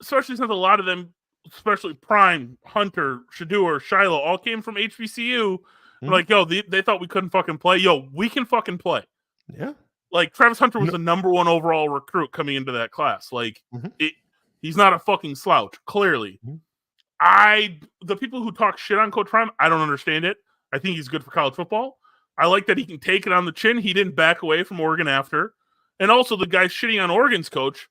Especially since a lot of them, especially Prime, Hunter, Shador, Shiloh, all came from HBCU. Mm-hmm. Like, yo, they thought we couldn't fucking play. Yo, we can fucking play. Yeah. Like, Travis Hunter was the number 1 overall recruit coming into that class. Like, Mm-hmm. He's not a fucking slouch, clearly. Mm-hmm. The people who talk shit on Coach Prime, I don't understand it. I think he's good for college football. I like that he can take it on the chin. He didn't back away from Oregon after. And also the guys shitting on Oregon's coach,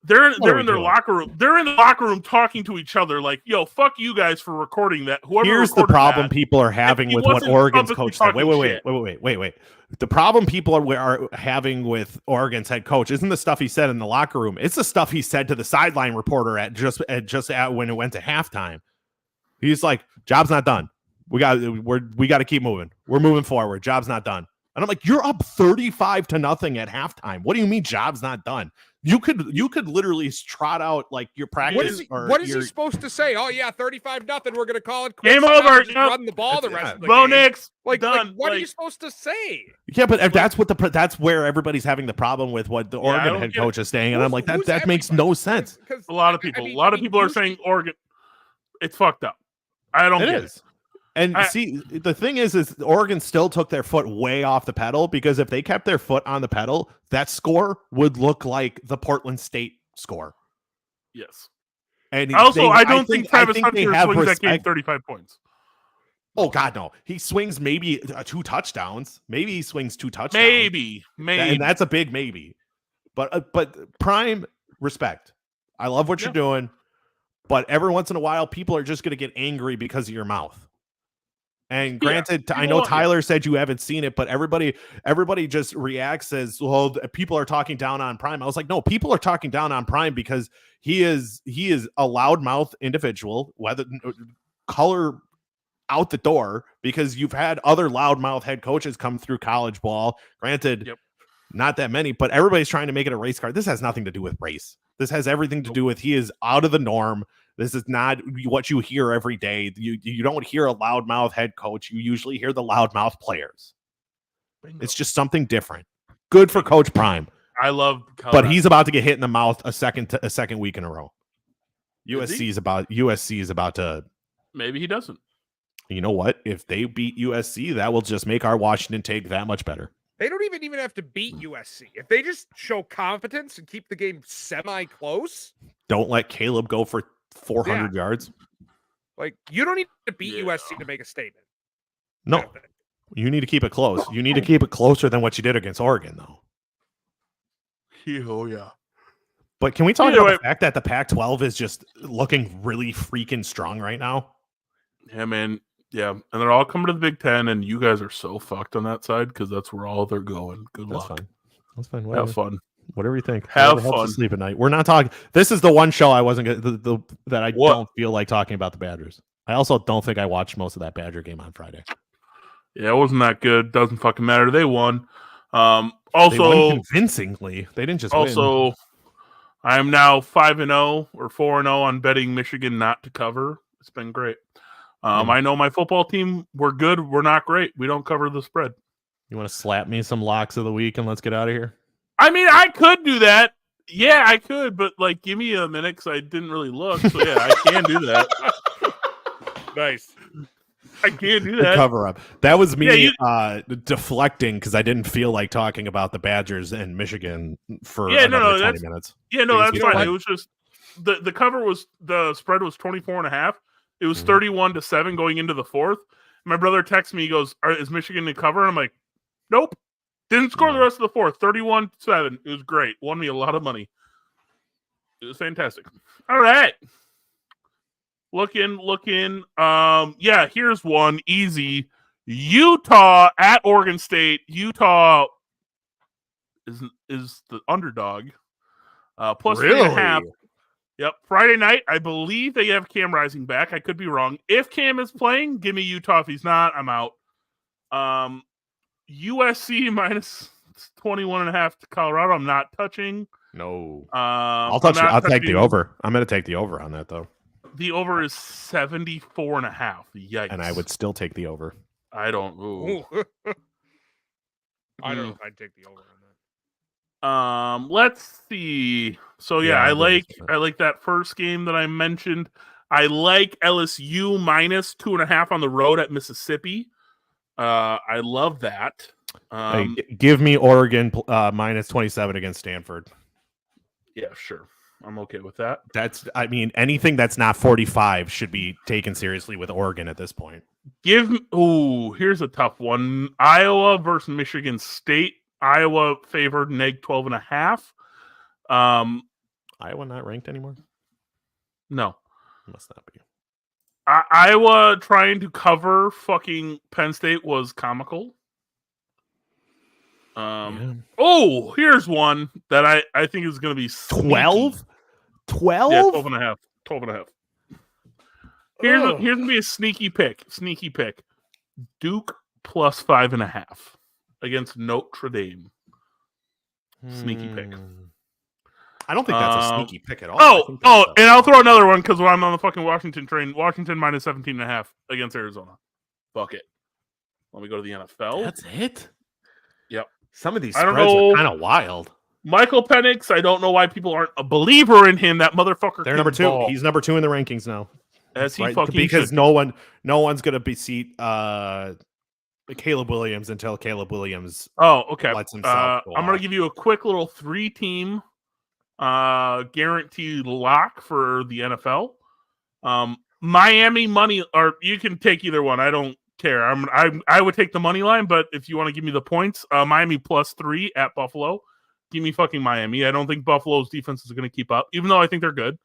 they're in their locker room. They're in the locker room talking to each other like, "Yo, fuck you guys for recording that." Here's the problem people are having with what Oregon's coach said. Wait. The problem people are having with Oregon's head coach isn't the stuff he said in the locker room. It's the stuff he said to the sideline reporter at when it went to halftime. He's like, "Job's not done. We got to keep moving. We're moving forward. Job's not done." And I'm like, "You're up 35-0 at halftime. What do you mean job's not done?" You could literally trot out like your practice. What is he supposed to say? "Oh yeah, 35-0. We're gonna call it quits. Game over. Just run the ball the rest of the Bo game." Nix, Like, done. What are you supposed to say? Yeah, but that's where everybody's having the problem with what the Oregon head coach is saying, and I'm like, that makes no sense. A lot of people are saying Oregon. It's fucked up. I don't get it. And see, the thing is Oregon still took their foot way off the pedal, because if they kept their foot on the pedal, that score would look like the Portland State score. Yes. And also, I don't think Travis Hunter swings that game 35 points. Oh, God, no. He swings maybe 2 touchdowns. Maybe he swings 2 touchdowns. Maybe. And that's a big maybe. But Prime, respect. I love what you're doing. But every once in a while, people are just going to get angry because of your mouth. And granted, I know Tyler said you haven't seen it, but everybody just reacts as, well, people are talking down on Prime. I was like, no, people are talking down on Prime because he is a loudmouth individual, whether color out the door, because you've had other loudmouth head coaches come through college ball. Granted, not that many, but everybody's trying to make it a race car. This has nothing to do with race. This has everything to do with he is out of the norm. This is not what you hear every day. You don't hear a loudmouth head coach. You usually hear the loudmouth players. Bingo. It's just something different. Good for Coach Prime. I love Colorado. But he's about to get hit in the mouth a second week in a row. USC is about to. Maybe he doesn't. You know what? If they beat USC, that will just make our Washington take that much better. They don't even have to beat USC. If they just show competence and keep the game semi-close. Don't let Caleb go for 400 yards. Like, you don't need to beat USC to make a statement. No. You need to keep it close. You need to keep it closer than what you did against Oregon, though. Oh, yeah. But can we talk about the fact that the Pac-12 is just looking really freaking strong right now? Yeah, man. Yeah, and they're all coming to the Big Ten, and you guys are so fucked on that side because that's where all they're going. Good luck. That's fine. Whatever. Have fun. Whatever you think. Have fun. Sleep at night. We're not talking. This is the one show I wasn't going that I don't feel like talking about the Badgers. I also don't think I watched most of that Badger game on Friday. Yeah, it wasn't that good. Doesn't fucking matter. They won. Also, they won convincingly. They didn't just win. I am now 5-0 or 4-0 on betting Michigan not to cover. It's been great. I know my football team, we're good. We're not great. We don't cover the spread. You want to slap me some locks of the week and let's get out of here? I mean, I could do that. Yeah, I could, but like, give me a minute because I didn't really look. So yeah, I can do that. Nice. I can't do The that. cover up. That was me Yeah, deflecting because I didn't feel like talking about the Badgers and Michigan for Yeah, another no, 20 minutes. Yeah, no, that's You fine. know It was just the cover was the spread was 24.5. It was 31-7 going into the fourth. My brother texts me, he goes, is Michigan in cover? And I'm like, nope. Didn't score the rest of the fourth. 31-7. It was great. Won me a lot of money. It was fantastic. All right. Looking. Yeah, here's one. Easy. Utah at Oregon State. Utah is the underdog. Plus 3.5. Yep. Friday night, I believe they have Cam Rising back. I could be wrong. If Cam is playing, give me Utah. If he's not, I'm out. USC minus 21.5 to Colorado. I'm not touching. No. I'll take the over. I'm going to take the over on that, though. The over is 74.5. Yikes. And I would still take the over. I don't. Ooh. I don't know if I'd take the over on that. Let's see. So yeah, I like that first game that I mentioned. I like LSU minus 2.5 on the road at Mississippi. I love that. Hey, give me Oregon minus 27 against Stanford. Yeah, sure. I'm okay with that. Anything that's not 45 should be taken seriously with Oregon at this point. Here's a tough one. Iowa versus Michigan State. Iowa favored neg 12.5. Iowa not ranked anymore? No. Must not be. Iowa trying to cover fucking Penn State was comical. Oh, here's one that I think is going to be 12? 12? Yeah, 12.5. 12.5. Here's going to be a sneaky pick. Duke plus 5.5 against Notre Dame. Sneaky pick. I don't think that's a sneaky pick at all. And I'll throw another one because when I'm on the fucking Washington train, Washington minus 17.5 against Arizona. Fuck it. Let me go to the NFL. That's it? Yep. Some of these spreads are kind of wild. Michael Penix, I don't know why people aren't a believer in him. That motherfucker. They're number 2. Ball. He's number 2 in the rankings now. As he right? fucking because should. no one's gonna beat Caleb Williams until Caleb Williams. Oh, okay. Lets himself go I'm gonna give you a quick little 3-team guaranteed lock for the NFL. Miami money, or you can take either one. I don't care. I would take the money line, but if you want to give me the points, Miami plus 3 at Buffalo. Give me fucking Miami. I don't think Buffalo's defense is going to keep up, even though I think they're good.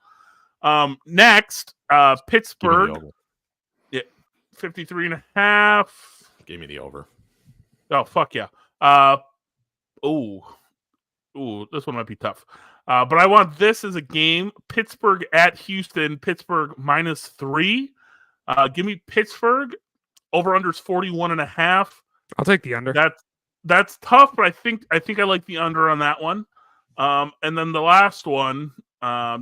Next, Pittsburgh. Yeah, 53.5. Give me the over. Oh, fuck yeah. Ooh, this one might be tough. But I want this as a game. Pittsburgh at Houston. Pittsburgh minus 3. Give me Pittsburgh. Over-under's 41.5. I'll take the under. That's tough, but I think I like the under on that one. And then the last one so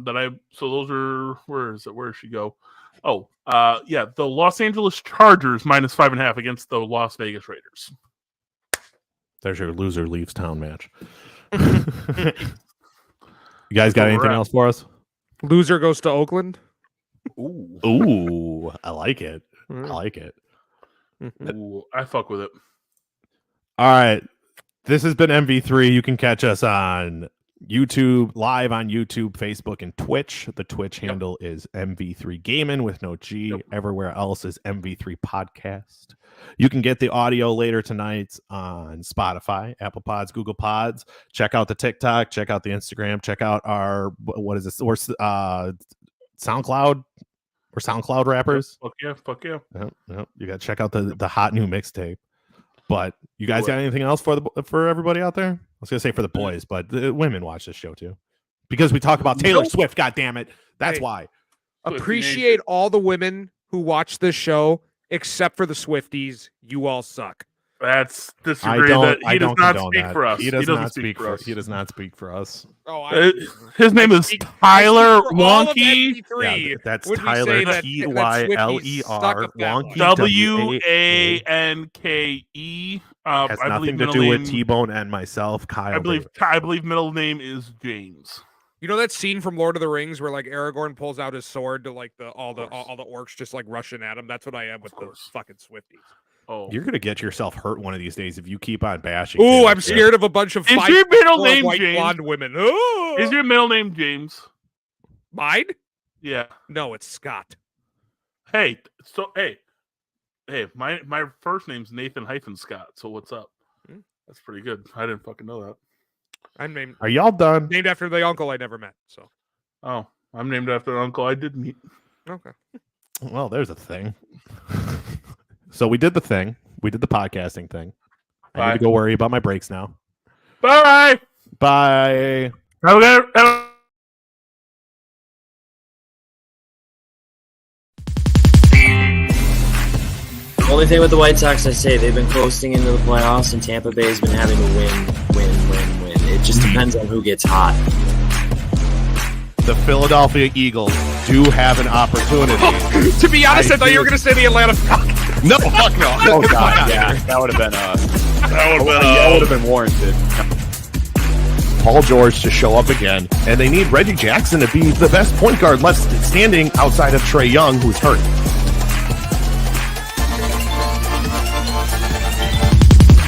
those are, where is it? Where does she go? Oh, yeah, the Los Angeles Chargers minus 5.5 against the Las Vegas Raiders. There's your loser leaves town match. You guys got anything else for us? Loser goes to Oakland. Ooh, I like it. I like it. Ooh, I fuck with it. All right. This has been MV3. You can catch us on YouTube, live on YouTube, Facebook, and Twitch. The Twitch handle is MV3 Gaming with no G. Yep. Everywhere else is MV3 Podcast. You can get the audio later tonight on Spotify, Apple Pods, Google Pods. Check out the TikTok. Check out the Instagram. Check out our, what is this? Or SoundCloud. We're SoundCloud rappers. Fuck yeah. Yep. You got to check out the hot new mixtape. But you guys got anything else for everybody out there? I was gonna say for the boys, but the women watch this show too, because we talk about Taylor Swift. God damn it, that's why. Appreciate all the women who watch this show, except for the Swifties. You all suck. That's disagree. He does not speak for us. He does not speak for us. He does not speak for us. Oh, his name is Tyler Wonky. Yeah, that's Tyler Tyler Wonky. Wanke. Has I nothing believe to do with name- T-Bone and myself, Kyle. I believe middle name is James. You know that scene from Lord of the Rings where like Aragorn pulls out his sword to like all the orcs just like rushing at him? That's what I am with the fucking Swifties. Oh, You're gonna get yourself hurt one of these days if you keep on bashing. Ooh, I'm scared of a bunch of is your middle 5'4" name white James? blonde women. Ooh. Is your middle name James? Mine? Yeah. No, it's Scott. Hey, my first name's Nathan Scott. So what's up? That's pretty good. I didn't fucking know that. I'm named. Are y'all done? Named after the uncle I never met. So. Oh, I'm named after an uncle I did meet. Okay. Well, there's a thing. So we did the thing. We did the podcasting thing. I need to go worry about my breaks now. Bye. Bye. Okay. Only thing with the White Sox, I say they've been coasting into the playoffs, and Tampa Bay's been having to win. It just depends on who gets hot. The Philadelphia Eagles do have an opportunity. To be honest, I thought you were going to say the Atlanta Falcons. No, fuck no. Oh god, yeah, that would have been that would have been warranted. Paul George to show up again, and they need Reggie Jackson to be the best point guard left standing outside of Trae Young, who's hurt.